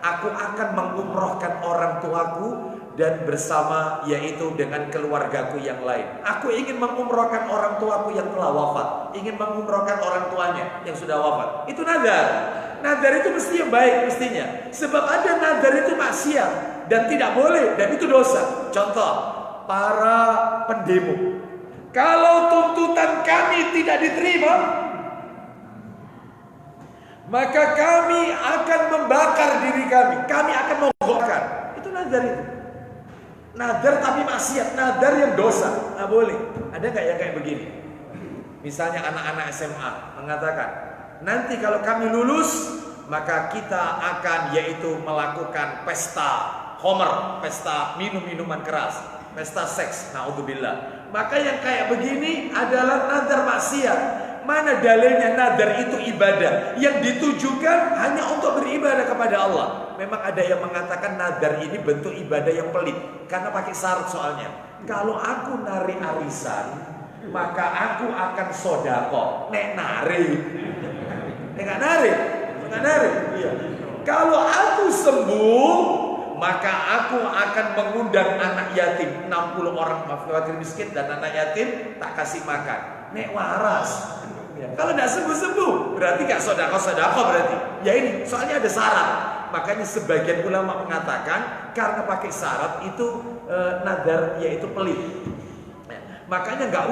aku akan mengumrohkan orang tuaku dan bersama, yaitu dengan keluargaku yang lain. Aku ingin mengumrohkan orang tuaku yang telah wafat, ingin mengumrohkan orang tuanya yang sudah wafat. Itu nadar. Nadar itu mestinya baik mestinya. Sebab ada nadar itu maksiat dan tidak boleh, dan itu dosa. Contoh, para pendemo. Kalau tuntutan kami tidak diterima, maka kami akan membakar diri kami. Kami akan mogokkan. Itu nadar itu. Nadar tapi maksiat, nadar yang dosa. Nggak boleh. Ada nggak yang kayak begini? Misalnya anak-anak SMA mengatakan, nanti kalau kami lulus, maka kita akan yaitu melakukan pesta homer, pesta minum-minuman keras, pesta seks, naudzubillah. maka yang kayak begini adalah nadar maksiat. Mana dalilnya nadar itu ibadah yang ditujukan hanya untuk beribadah kepada Allah? Memang ada yang mengatakan nadar ini bentuk ibadah yang pelit karena pakai syarat soalnya. Kalau aku nari arisan, maka aku akan sodako. Nek nari, nggak nari. Iya. Kalau aku sembuh, maka aku akan mengundang anak yatim 60 orang fakir miskin dan anak yatim tak kasih makan. Nek waras. Ya. Kalau tidak sembuh-sembuh, berarti gak sodako berarti. Ya ini, soalnya ada syarat. Makanya sebagian ulama mengatakan karena pakai syarat itu nadar yaitu pelit. Makanya nggak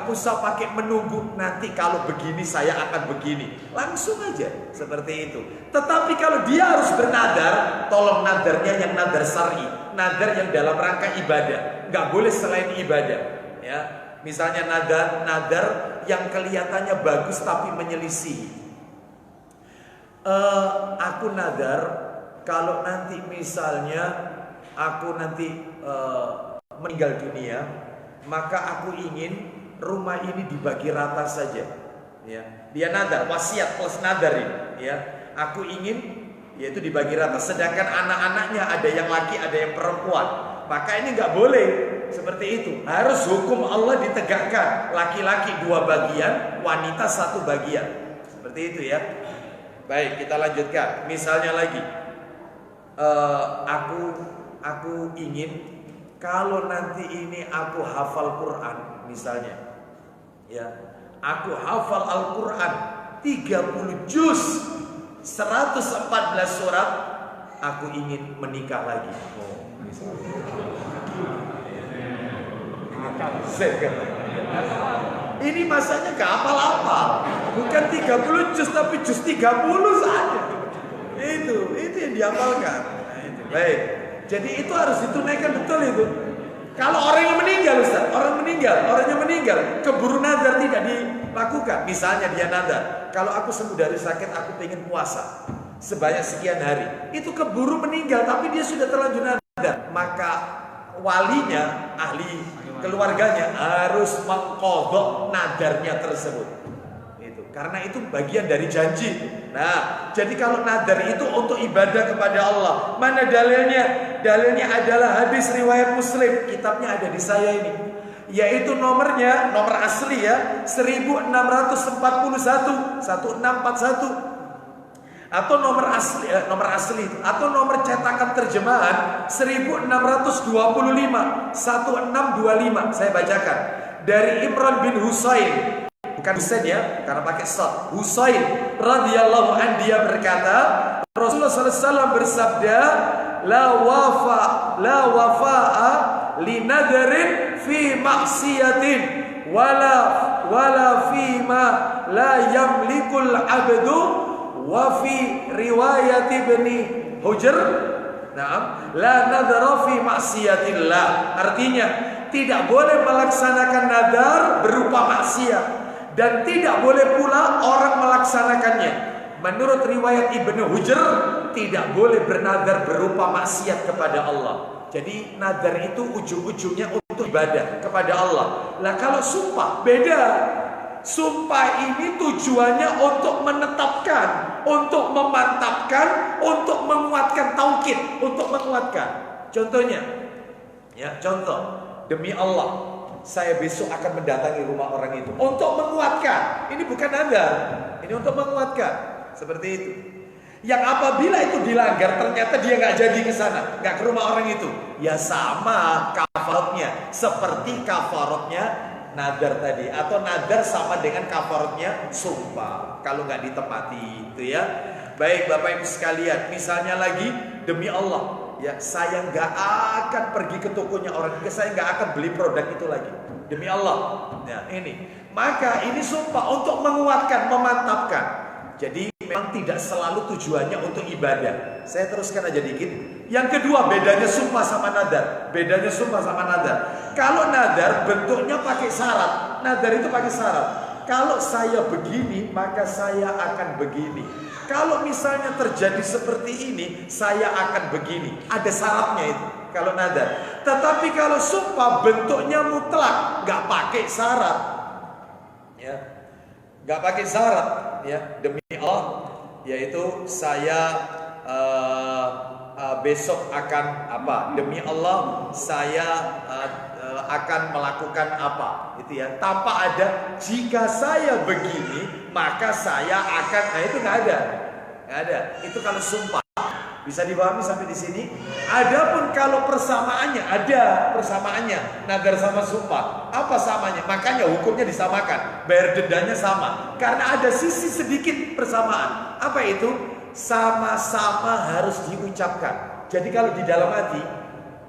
usah pakai menunggu nanti kalau begini saya akan begini. Langsung aja seperti itu. Tetapi kalau dia harus bernadar, tolong nadarnya yang nadar syar'i, nadar yang dalam rangka ibadah. Nggak boleh selain ibadah. Ya, misalnya nadar yang kelihatannya bagus tapi menyelisih. Aku nadar kalau nanti misalnya aku nanti meninggal dunia, maka aku ingin rumah ini dibagi rata saja. Ya, dia nadar, wasiat plus nadar ini. Ya, aku ingin yaitu dibagi rata. Sedangkan anak-anaknya ada yang laki, ada yang perempuan. Maka ini nggak boleh seperti itu. Harus hukum Allah ditegakkan. Laki-laki 2 bagian, wanita 1 bagian. Seperti itu ya. Baik, kita lanjutkan. Misalnya lagi, aku ingin kalau nanti ini aku hafal Quran misalnya, ya, aku hafal Al-Quran 30 juz, 114 surat, aku ingin menikah lagi. Ini masanya gak hafal-hafal, bukan 30 juz tapi juz 30 saja. Itu yang dihafalkan. Nah, itu. Baik. Jadi itu harus ditunaikan betul itu. Kalau orang yang meninggal, Ustaz, orang yang meninggal, keburu nadar tidak dilakukan. Misalnya dia nadar, kalau aku sembuh dari sakit, aku pengen puasa sebanyak sekian hari. Itu keburu meninggal, tapi dia sudah terlanjur nadar. Maka walinya, ahli keluarganya harus mengqadha nadarnya tersebut. Karena itu bagian dari janji. Nah, jadi kalau nadar itu untuk ibadah kepada Allah. Mana dalilnya? Dalilnya adalah hadis riwayat Muslim. Kitabnya ada di saya ini. Yaitu nomornya, nomor asli ya, 1641, 1641. Atau nomor asli atau nomor cetakan terjemahan 1625, 1625. Saya bacakan. Dari Imran bin Husain. Bukan Husain ya, karena pakai sad. Husain radhiyallahu an, dia berkata, Rasulullah SAW bersabda, la wafa'a li nadarin fi maksiatin wala fi ma la yamlikul abdu wa fi riwayat ibni Hujr, na'am, la nadara fi maksiatillah. Artinya tidak boleh melaksanakan nadar berupa maksiat, dan tidak boleh pula orang melaksanakannya. Menurut riwayat Ibnu Hujr, tidak boleh bernadar berupa maksiat kepada Allah. Jadi nadar itu ujung-ujungnya untuk ibadah kepada Allah. Lah kalau sumpah beda. Sumpah ini tujuannya untuk menetapkan, untuk memantapkan, untuk menguatkan tauhid, untuk menguatkan. Contohnya, ya contoh, demi Allah, saya besok akan mendatangi rumah orang itu untuk menguatkan. Ini bukan nadar, ini untuk menguatkan. Seperti itu. Yang apabila itu dilanggar, ternyata dia nggak jadi ke sana, nggak ke rumah orang itu, ya sama kafaratnya seperti kafaratnya nadar tadi, atau nadar sama dengan kafaratnya sumpah kalau nggak ditepati, itu ya. Baik Bapak Ibu sekalian, misalnya lagi demi Allah, ya saya nggak akan pergi ke tokonya orang itu, saya nggak akan beli produk itu lagi, demi Allah. Nah ini, maka ini sumpah untuk menguatkan, memantapkan. Jadi memang tidak selalu tujuannya untuk ibadah. Saya teruskan aja dikit. Yang kedua, bedanya sumpah sama nadar. Bedanya sumpah sama nadar. Kalau nadar bentuknya pakai syarat, nadar itu pakai syarat. kalau saya begini maka saya akan begini. Kalau misalnya terjadi seperti ini, saya akan begini. Ada syaratnya itu kalau nadar. Tetapi kalau sumpah bentuknya mutlak, nggak pakai syarat, ya, nggak pakai syarat, ya. Demi Allah, yaitu saya besok akan apa? Demi Allah, saya akan melakukan apa? Itu ya. Tanpa ada jika saya begini maka saya akan, nah itu nggak ada. Nggak ada. Itu kalau sumpah. Bisa dipahami sampai di sini? Adapun kalau persamaannya, ada persamaannya. Nadar sama sumpah. Apa samanya? Makanya hukumnya disamakan. Bayar dendanya sama. Karena ada sisi sedikit persamaan. Apa itu? Sama-sama harus diucapkan. Jadi kalau di dalam hati,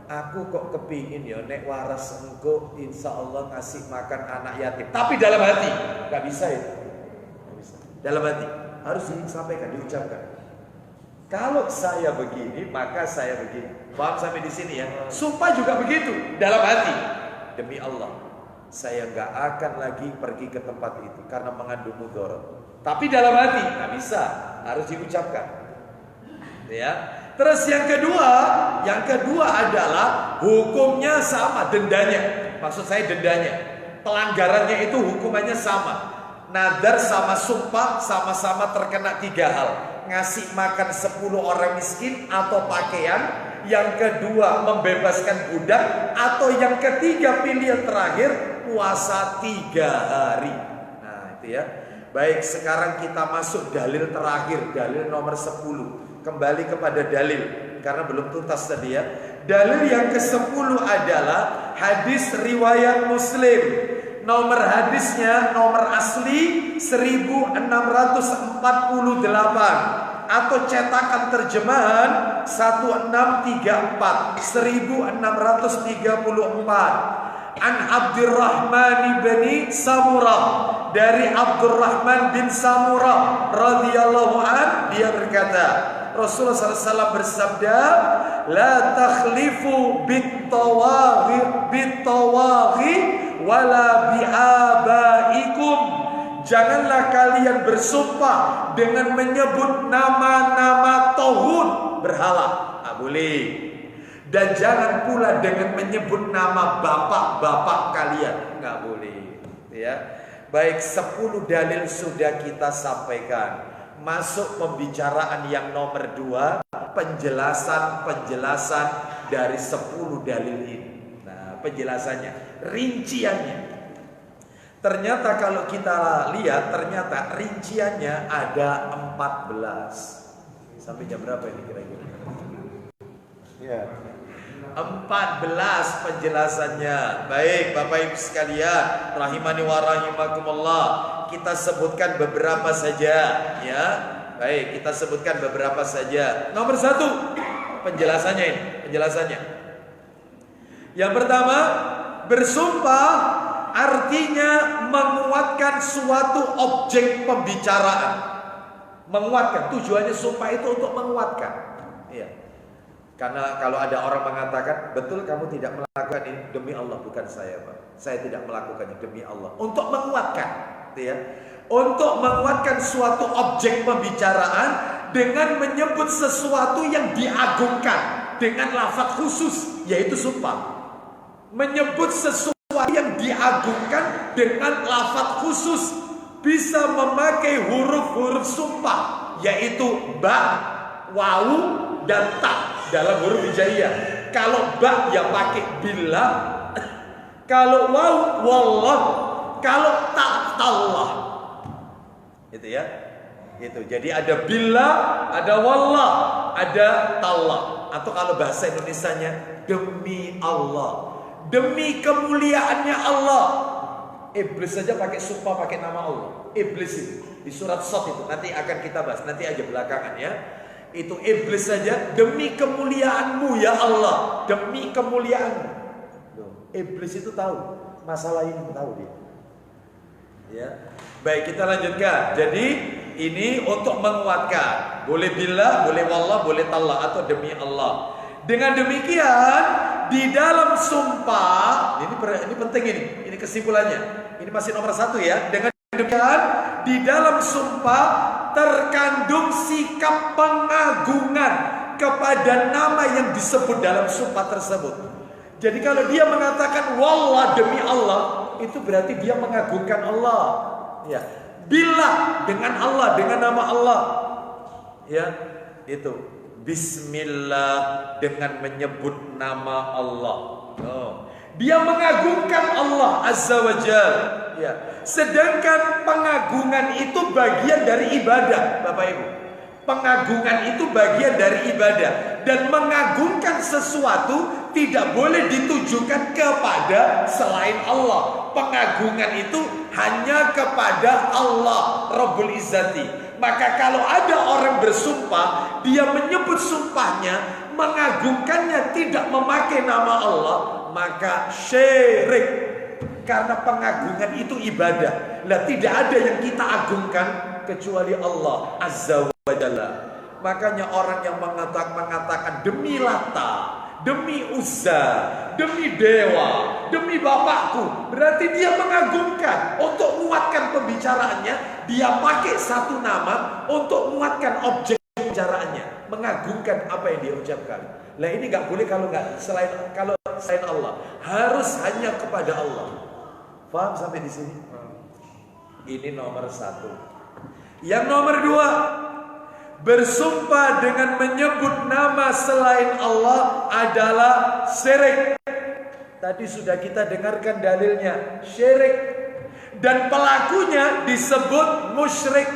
aku kok kepingin ya nek waras engko insya Allah ngasih makan anak yatim. Tapi dalam hati, nggak bisa itu. Dalam hati harus disampaikan, diucapkan. Kalau saya begini, maka saya begini. Paham sampai di sini ya? Sumpah juga begitu, dalam hati. Demi Allah, saya nggak akan lagi pergi ke tempat itu karena mengandung mudarat. Tapi dalam hati nggak bisa, harus diucapkan. Ya. Terus yang kedua adalah hukumnya sama, dendanya. Maksud saya dendanya. Pelanggarannya itu hukumannya sama. Nadar sama sumpah sama-sama terkena 3 hal. Ngasih makan 10 orang miskin atau pakaian. Yang kedua membebaskan budak. Atau yang ketiga pilihan terakhir puasa 3 hari. Nah itu ya. Baik, sekarang kita masuk dalil terakhir, dalil nomor 10. Kembali kepada dalil karena belum tuntas tadi ya. Dalil yang ke-10 adalah hadis riwayat Muslim. Nomor hadisnya, nomor asli 1648 atau cetakan terjemahan 1634 1634. An Abdurrahman bin Samurah, dari Abdurrahman bin Samurah radhiyallahu an, dia berkata, Rasulullah SAW bersabda, la takhlifu bitawaghi wala bi'abaikum. Janganlah kalian bersumpah dengan menyebut nama-nama tauhid berhala. Tak boleh. Dan jangan pula dengan menyebut nama bapak-bapak kalian. Nggak boleh. Ya. Baik, 10 dalil sudah kita sampaikan. Masuk pembicaraan yang nomor 2, penjelasan dari 10 dalil ini. Nah, penjelasannya, rinciannya. Ternyata kalau kita lihat, ternyata rinciannya ada 14. Sampai jam berapa ini kira-kira? Ya. 14 penjelasannya. Baik, Bapak Ibu sekalian, rahimani wa rahimakumullah. Kita sebutkan beberapa saja, ya. Baik, kita sebutkan beberapa saja. Nomor 1, penjelasannya ini, penjelasannya. Yang pertama, bersumpah artinya menguatkan suatu objek pembicaraan. Menguatkan, tujuannya sumpah itu untuk menguatkan. Iya. Karena kalau ada orang mengatakan, betul kamu tidak melakukan ini, demi Allah, bukan saya Pak, saya tidak melakukannya, demi Allah. Untuk menguatkan, ya. Untuk menguatkan suatu objek pembicaraan dengan menyebut sesuatu yang diagungkan dengan lafaz khusus, yaitu sumpah. Menyebut sesuatu yang diagungkan dengan lafaz khusus, bisa memakai huruf-huruf sumpah, yaitu ba, wawu, dan ta dalam huruf hijaiyah. Kalau ba ya pakai billah, kalau waw wallah, kalau ta tallah. Itu ya. Itu. Jadi ada billah, ada wallah, ada tallah. Atau kalau bahasa Indonesianya demi Allah. Demi kemuliaannya Allah. Iblis saja pakai sumpah pakai nama Allah. Iblis itu di surat Shad itu nanti akan kita bahas, nanti aja belakangan ya. Itu iblis saja, demi kemuliaanmu ya Allah, demi kemuliaanmu. Iblis itu tahu masalah ini, tahu dia. Ya. Baik, kita lanjutkan. Jadi ini untuk menguatkan. Boleh billah, boleh wallah, boleh tallah atau demi Allah. Dengan demikian di dalam sumpah, ini penting ini kesimpulannya. Ini masih nomor 1 ya. Dengan demikian di dalam sumpah terkandung sikap pengagungan kepada nama yang disebut dalam sumpah tersebut. Jadi kalau dia mengatakan wallah, demi Allah, itu berarti dia mengagungkan Allah. Ya, billah, dengan Allah, dengan nama Allah. Ya, itu bismillah, dengan menyebut nama Allah. Oh. Dia mengagungkan Allah Azza wa Jalla. Ya. Sedangkan pengagungan itu bagian dari ibadah, Bapak Ibu. Pengagungan itu bagian dari ibadah. Dan mengagungkan sesuatu tidak boleh ditujukan kepada selain Allah. Pengagungan itu hanya kepada Allah Rabbul Izzati. Maka kalau ada orang bersumpah, dia menyebut sumpahnya, mengagungkannya tidak memakai nama Allah, maka syirik. Karena pengagungan itu ibadah. Lah tidak ada yang kita agungkan kecuali Allah Azza wa Jalla. Makanya orang yang mengatakan demi Lata, demi Uzza, demi Dewa, demi bapakku, berarti dia mengagungkan. Untuk menguatkan pembicaraannya, dia pakai satu nama untuk menguatkan objek pembicaraannya, mengagungkan apa yang dia ucapkan. Nah ini nggak boleh kalau selain Allah, harus hanya kepada Allah. Paham sampai di sini? Ini nomor satu. Yang nomor dua, bersumpah dengan menyebut nama selain Allah adalah syirik. Tadi sudah kita dengarkan dalilnya, syirik. Dan pelakunya disebut musyrik.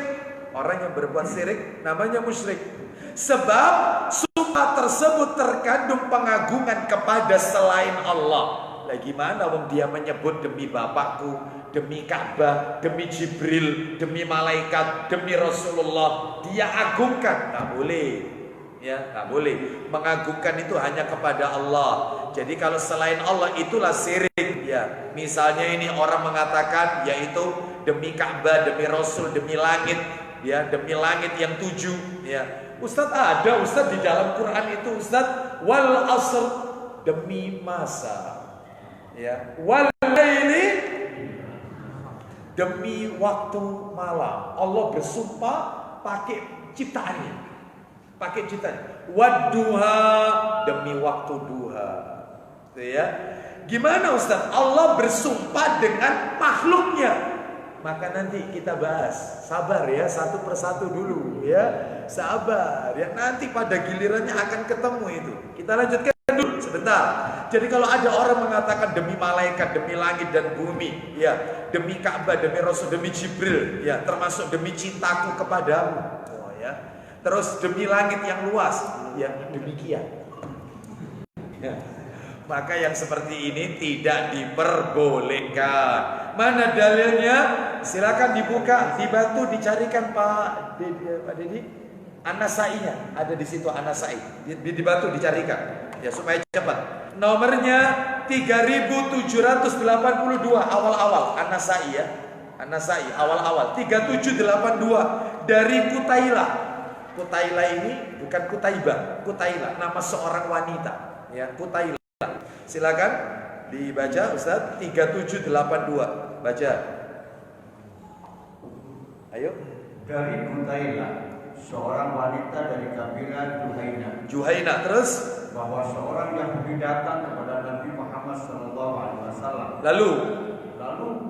Orang yang berbuat syirik namanya musyrik. Sebab sumpah tersebut terkandung pengagungan kepada selain Allah. Lah gimana wong dia menyebut demi bapakku, demi Ka'bah, demi Jibril, demi malaikat, demi Rasulullah, dia agungkan? Tak boleh. Ya, tak boleh. Mengagungkan itu hanya kepada Allah. Jadi kalau selain Allah itulah syirik. Ya, misalnya ini orang mengatakan yaitu demi Ka'bah, demi Rasul, demi langit, ya, demi langit yang 7, ya. Ustaz ada Ustaz di dalam Quran itu Ustaz, wal asr, demi masa. Ya, wal laili, demi waktu malam. Allah bersumpah pakai ciptaannya. Pakai ciptaannya. Wadduha, demi waktu duha. Itu ya. Gimana Ustaz? Allah bersumpah dengan makhluknya. Maka nanti kita bahas. Sabar ya, satu persatu dulu ya. Sabar ya, nanti pada gilirannya akan ketemu itu. Kita lanjutkan dulu sebentar. Jadi kalau ada orang mengatakan demi malaikat, demi langit dan bumi, ya, demi Ka'bah, demi Rasul, demi Jibril, ya, termasuk demi cintaku kepadamu, oh, ya. Terus demi langit yang luas, ya, demikian. Ya. Maka yang seperti ini tidak diperbolehkan. Mana dalilnya? Silakan dibuka, dibantu dicarikan Pak Dedi. An-Nasainya ada di situ, An-Nasai. Dibantu dicarikan. Ya supaya cepat. Nomornya 3782 awal-awal An-Nasai ya. An-Nasai awal-awal 3782 dari Kutailah. Kutailah ini bukan Kutaibah, Kutailah nama seorang wanita ya, Kutailah. Silakan dibaca Ustaz 3782. Baca. Ayo.
Dari Kutailah, seorang wanita dari kabilah Juhaina. Terus bahwa seorang Yahudi datang kepada Nabi Muhammad SAW. Lalu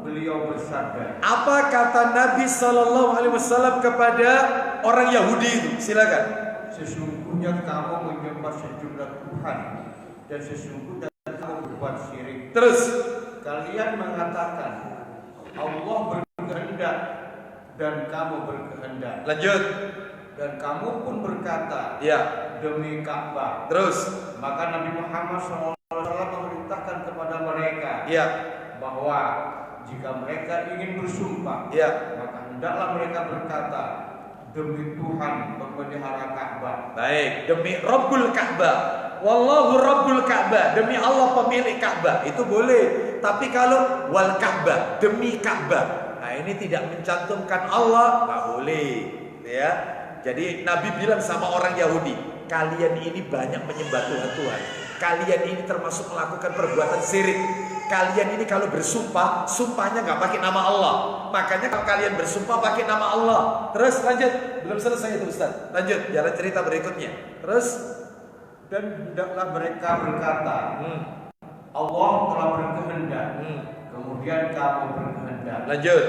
beliau bersabda.
Apa kata Nabi SAW kepada orang Yahudi itu? Silakan.
Sesungguhnya kamu menyembah sejumlah Tuhan dan sesungguhnya kamu berbuat syirik.
Terus
kalian mengatakan Allah berkehendak dan kamu berkehendak.
Lanjut.
Dan kamu pun berkata,
ya,
demi Ka'bah.
Terus
maka Nabi Muhammad SAW memerintahkan kepada mereka,
ya,
bahwa jika mereka ingin bersumpah,
ya,
maka hendaklah mereka berkata, demi Tuhan pemelihara Ka'bah.
Baik, demi Rabbul Ka'bah. Wallahu Rabbul Ka'bah, demi Allah pemilik Ka'bah. Itu boleh. Tapi kalau wal Ka'bah, demi Ka'bah, nah ini tidak mencantumkan Allah, nggak boleh. Ya. Jadi Nabi bilang sama orang Yahudi, kalian ini banyak menyembah Tuhan. Kalian ini termasuk melakukan perbuatan syirik. Kalian ini kalau bersumpah, sumpahnya nggak pakai nama Allah. Makanya kalau kalian bersumpah pakai nama Allah. Terus lanjut, belum selesai itu Ustaz. Lanjut, jalan cerita berikutnya. Terus,
Dan hendaklah mereka berkata, Allah telah berkehendak. Kemudian kamu berkehendak.
lanjut.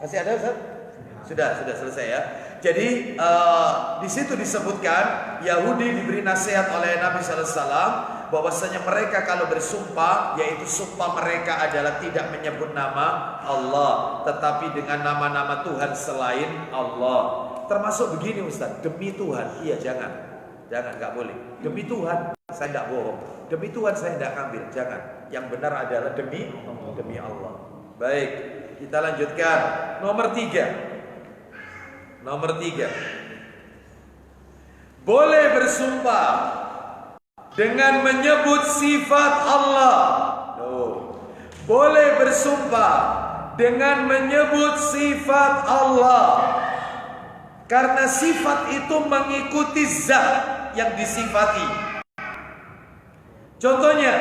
Masih ada Ustaz? Sudah selesai ya. Jadi di situ disebutkan Yahudi diberi nasihat oleh Nabi Sallallahu Alaihi Wasallam bahwasanya mereka kalau bersumpah, yaitu sumpah mereka adalah tidak menyebut nama Allah, tetapi dengan nama-nama Tuhan selain Allah. Termasuk begini Ustaz, demi Tuhan. Iya, jangan, nggak boleh. Demi Tuhan saya tidak bohong. Demi Tuhan saya tidak ambil. Jangan. Yang benar adalah demi Allah. Baik, kita lanjutkan. Nomor 3. Boleh bersumpah dengan menyebut sifat Allah. Boleh bersumpah dengan menyebut sifat Allah. Karena sifat itu mengikuti zat yang disifati. Contohnya,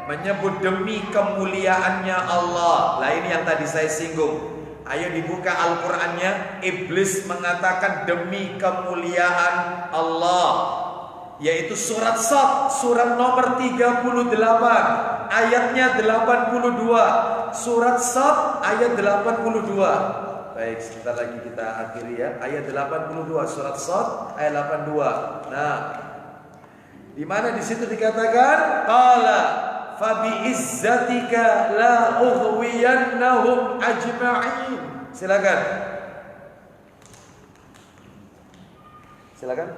menyebut demi kemuliaannya Allah. Lah ini yang tadi saya singgung. Ayo dibuka Al-Qur'annya. Iblis mengatakan demi kemuliaan Allah, yaitu surat Sad, surat nomor 38, ayatnya 82. Surat Sad ayat 82. Baik, sebentar lagi kita akhiri ya. Ayat 82 surat Sad ayat 82. Nah, di mana di situ dikatakan qala fabi izzatika la ughwiyannahum ajma'in. Silakan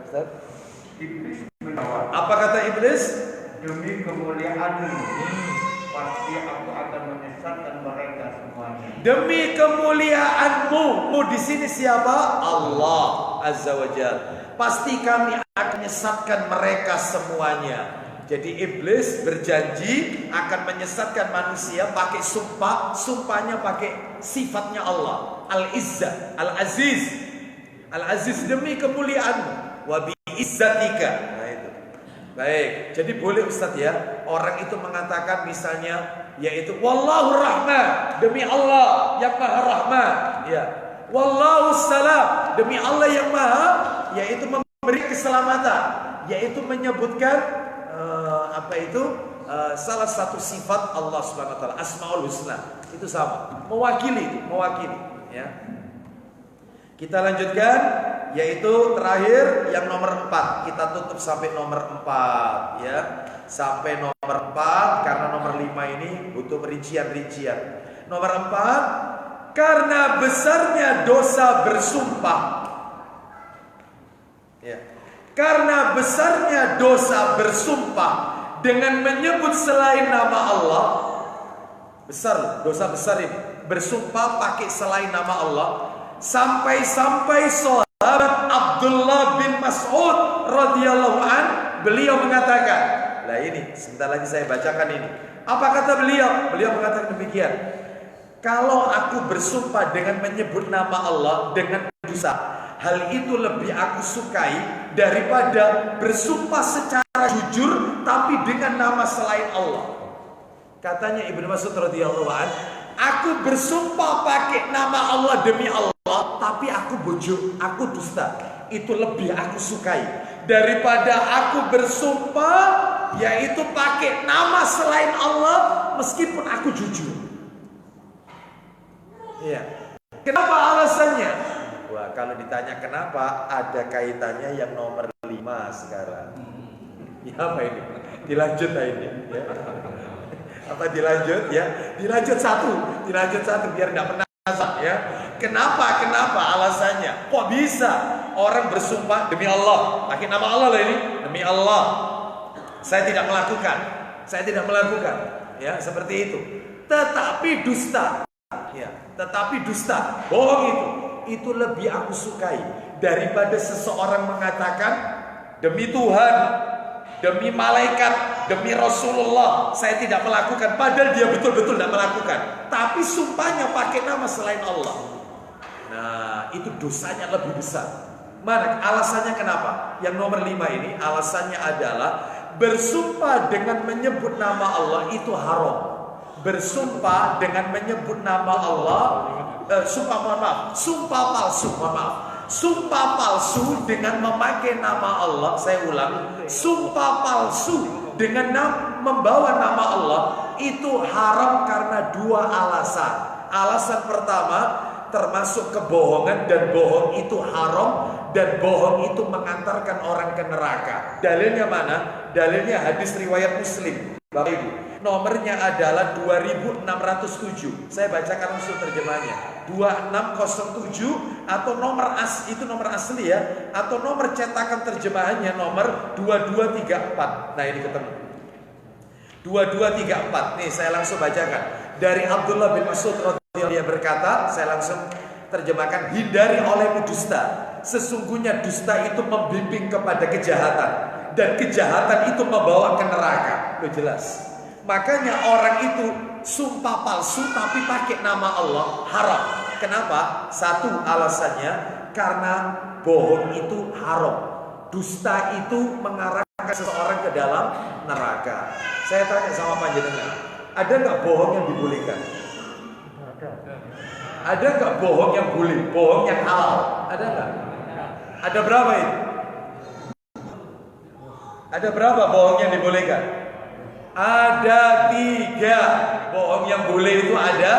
Ustaz.
Iblis menjawab,
Apa kata iblis?
demi kemuliaanmu, pasti aku akan menyesatkan mereka semuanya.
Demi kemuliaanmu. Mu di sini siapa? Allah Azza wa Jalla. Pasti kami akan menyesatkan mereka semuanya. Jadi iblis berjanji akan menyesatkan manusia pakai sumpah. Sumpahnya pakai sifatnya Allah, Al-Izzah, Al-Aziz. Al-Aziz, demi kemuliaanmu. Wa bi izzatika. Nah itu. Baik, jadi boleh Ustaz ya, orang itu mengatakan misalnya, yaitu Wallahu Rahman, demi Allah yang Maha Rahman. Ya. Wallahu Salam, demi Allah yang Maha, yaitu memberi keselamatan, yaitu menyebutkan salah satu sifat Allah Subhanahu wa taala, Asmaul Husna. Itu sama, mewakili ya. Kita lanjutkan, yaitu terakhir yang nomor 4. Kita tutup sampai nomor 4 ya. Sampai nomor 4 karena nomor 5 ini butuh rincian-rincian. Nomor 4, karena besarnya dosa bersumpah. Ya. Karena besarnya dosa bersumpah dengan menyebut selain nama Allah. Besar, dosa besar ini. Bersumpah pakai selain nama Allah. Sampai-sampai sahabat Abdullah bin Mas'ud radhiyallahu an, beliau mengatakan, lah ini sebentar lagi saya bacakan ini. Apa kata beliau? Beliau mengatakan demikian. Kalau aku bersumpah dengan menyebut nama Allah dengan dosa, hal itu lebih aku sukai daripada bersumpah secara jujur tapi dengan nama selain Allah. Katanya Ibnu Mas'ud radhiyallahu an, aku bersumpah pakai nama Allah demi Allah, tapi aku bojo, aku dusta. Itu lebih aku sukai daripada aku bersumpah yaitu pakai nama selain Allah meskipun aku jujur. Iya. Kenapa alasannya? Wah, kalau ditanya kenapa, ada kaitannya yang nomor 5 sekarang. Ya apa ini? Dilanjut ini ya. Apa dilanjut ya? Dilanjut satu biar tidak penasaran ya. Kenapa alasannya? Kok bisa orang bersumpah demi Allah, pakai nama Allah lah ini, demi Allah saya tidak melakukan ya, seperti itu. Tetapi dusta, bohong itu lebih aku sukai daripada seseorang mengatakan demi Tuhan, demi malaikat, demi Rasulullah saya tidak melakukan, padahal dia betul-betul tidak melakukan, tapi sumpahnya pakai nama selain Allah. Nah, itu dosanya lebih besar. Mana alasannya kenapa? Yang nomor 5 ini alasannya adalah bersumpah dengan menyebut nama Allah itu haram. Bersumpah dengan menyebut nama Allah, sumpah palsu dengan memakai nama Allah. Saya ulang, sumpah palsu dengan membawa nama Allah itu haram karena 2 alasan. Alasan pertama, termasuk kebohongan, dan bohong itu haram, dan bohong itu mengantarkan orang ke neraka. Dalilnya mana? Dalilnya hadis riwayat Muslim, Bapak Ibu. Nomornya adalah 2607. Saya bacakan langsung terjemahnya. 2607 atau nomor itu nomor asli ya, atau nomor cetakan terjemahannya nomor 2234. Nah, ini ketemu. 2234. Nih, saya langsung bacakan. Dari Abdullah bin Mas'ud radhiyallahu, dia berkata, saya langsung terjemahkan, hindari olehmu dusta. Sesungguhnya dusta itu membimbing kepada kejahatan, dan kejahatan itu membawa ke neraka. Loh, jelas. Makanya orang itu sumpah palsu tapi pakai nama Allah haram. Kenapa? Satu alasannya karena bohong itu haram. Dusta itu mengarahkan seseorang ke dalam neraka. Saya tanya sama panjenengan, ada nggak bohong yang dibolehkan? Ada nggak bohong yang boleh? Bohong yang halal? Ada nggak? Ada berapa itu? Ada berapa bohong yang dibolehkan? Ada 3. Bohong yang boleh itu ada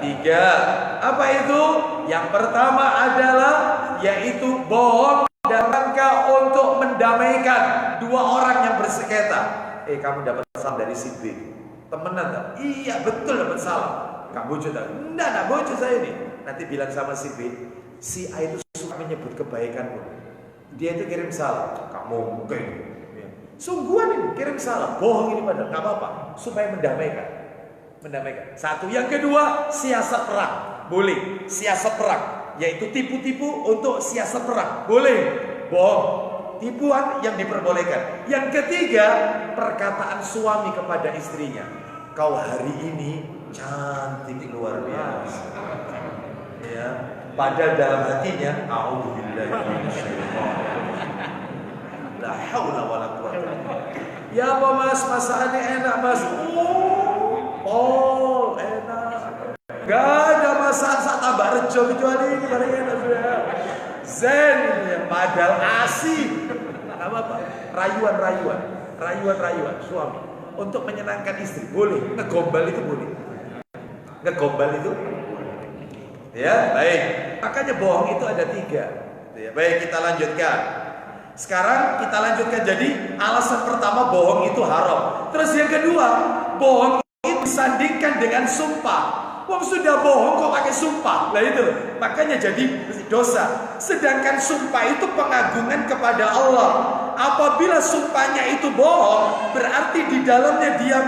3. Apa itu? Yang pertama adalah yaitu bohong dalam rangka untuk mendamaikan 2 orang yang bersengketa. Kamu dapat salam dari si B. Temenan tak? Iya betul dapat salam. Kamu bojo tak? Enggak bojo saya ini. Nanti bilang sama si B, si A itu suka menyebut kebaikanmu. Dia itu kirim salam. Kamu mungkin sungguhan ini kirim salam, bohong ini padahal nggak apa-apa, supaya mendamaikan. Satu. Yang kedua, siasat perang, boleh. Siasat perang, yaitu tipu-tipu untuk siasat perang, boleh. Bohong, tipuan yang diperbolehkan. Yang ketiga, perkataan suami kepada istrinya, kau hari ini cantik luar biasa. Ya, padahal dalam hatinya, a'udzubillahi minasyaitonir. La haula wala quwwata. Ya apa mas, masakannya enak mas. Oh enak. Gak ada masakan saat tambah rejo kecuali ini paling enak sudah. Zen ya, padahal asik. Gak apa-apa. Rayuan suami untuk menyenangkan istri boleh. Ngegombal itu boleh. Ya baik. Makanya bohong itu ada 3. Ya, baik, kita lanjutkan. Sekarang kita lanjutkan. Jadi alasan pertama, bohong itu haram. Terus yang kedua, bohong itu disandingkan dengan sumpah. Wong sudah bohong kok pakai sumpah. Lah itu, makanya jadi dosa. Sedangkan sumpah itu pengagungan kepada Allah. Apabila sumpahnya itu bohong, berarti di dalamnya dia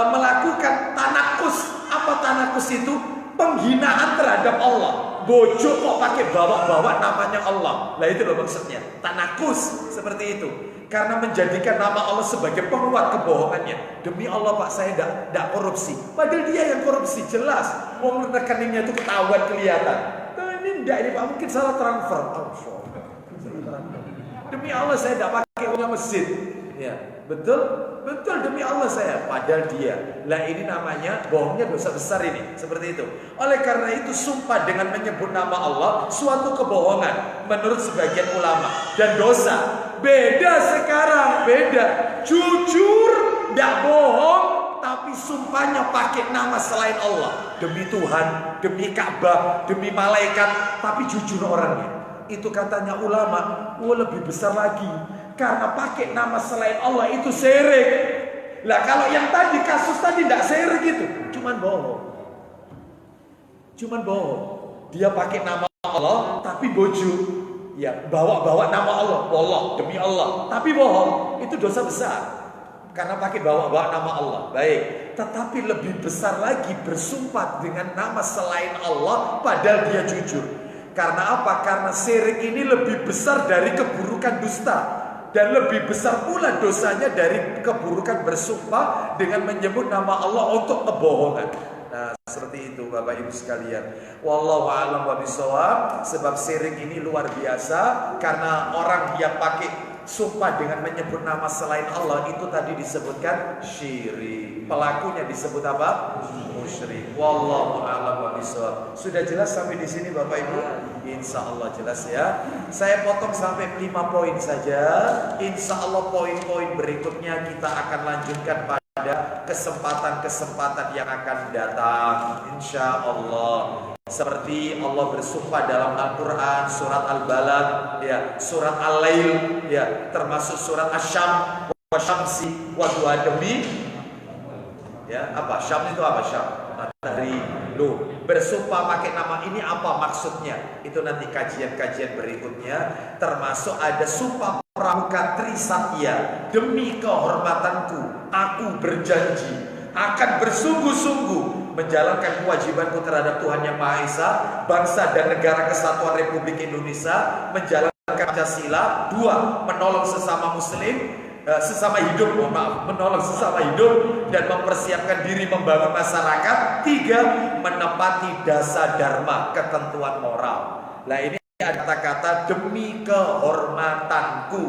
melakukan tanakus. Apa tanakus itu? Penghinaan terhadap Allah. Bojo kok pakai bawa-bawa namanya Allah. Lah itu loh maksudnya. Tanakus seperti itu. Karena menjadikan nama Allah sebagai penguat kebohongannya. Demi Allah Pak, saya tidak korupsi. Padahal dia yang korupsi, jelas. Wong rekeningnya itu ketahuan, kelihatan. Nah, ini enggak, ini Pak mungkin salah transfer. Demi Allah saya tidak pakai uangnya masjid. Ya, betul demi Allah saya. Padahal dia. Lah ini namanya bohongnya dosa besar ini. Seperti itu. Oleh karena itu sumpah dengan menyebut nama Allah suatu kebohongan menurut sebagian ulama dan dosa. Beda sekarang, beda. Jujur, tidak bohong, tapi sumpahnya pakai nama selain Allah. Demi Tuhan, demi Ka'bah, demi malaikat, tapi jujur orangnya. Itu katanya ulama, lebih besar lagi. Karena pakai nama selain Allah itu syirik. Lah kalau yang tadi kasus tadi tidak syirik itu, cuman bohong. Dia pakai nama Allah tapi bojo. Ya, bawa nama Allah, demi Allah, tapi bohong. Itu dosa besar. Karena pakai bawa nama Allah. Baik, tetapi lebih besar lagi bersumpah dengan nama selain Allah padahal dia jujur. Karena apa? Karena syirik ini lebih besar dari keburukan dusta. Dan lebih besar pula dosanya dari keburukan bersumpah dengan menyebut nama Allah untuk kebohongan. Nah, Seperti itu Bapak Ibu sekalian. Wallahu a'lam bishawab. Sebab syirik ini luar biasa karena orang yang pakai sumpah dengan menyebut nama selain Allah itu tadi disebutkan syirik. Pelakunya disebut apa? Musyrik. Wallahu a'lam bishawab. Sudah jelas sampai di sini Bapak Ibu? Insya Allah jelas ya. Saya potong sampai 5 poin saja. Insya Allah poin-poin berikutnya kita akan lanjutkan pada kesempatan-kesempatan yang akan datang, insya Allah. Seperti Allah bersumpah dalam Al-Quran, surat Al-Balad, ya, surat Al-Lail, ya, termasuk surat Asy-Syam, wa syamsi wa demi, ya, apa? Syam itu apa? Syam, matahari. Loh, bersumpah pakai nama ini apa maksudnya? Itu nanti kajian-kajian berikutnya. Termasuk ada sumpah pramuka Trisatya, demi kehormatanku aku berjanji akan bersungguh-sungguh menjalankan kewajibanku terhadap Tuhan Yang Maha Esa, bangsa dan negara kesatuan Republik Indonesia, menjalankan Pancasila. 2. Menolong sesama muslim, menolong sesama hidup dan mempersiapkan diri membangun masyarakat. 3. Menepati dasar dharma, ketentuan moral. Nah, ini ada kata-kata demi kehormatanku.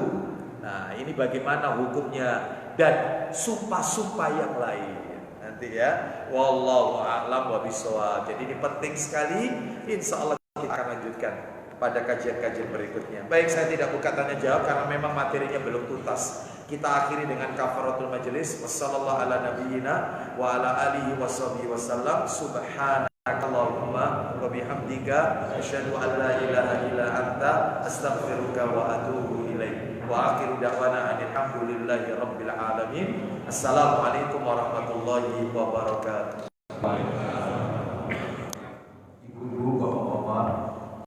Nah, ini bagaimana hukumnya dan sumpah-sumpah yang lain nanti ya. Wallahu a'lam bishawab. Jadi ini penting sekali. Insya Allah kita akan lanjutkan pada kajian-kajian berikutnya. Baik, saya tidak buka tanya jawab karena memang materinya belum tuntas. Kita akhiri dengan kafaratul majelis. Wassallallahu ala nabiyyina wa ala alihi washabihi wasallam. Subhanakallahumma wa bihamdika asyhadu an la ilaha illa anta astaghfiruka wa atubu ilaik. Wa akhiru da'wana alhamdulillahi rabbil alamin. Assalamualaikum warahmatullahi wabarakatuh.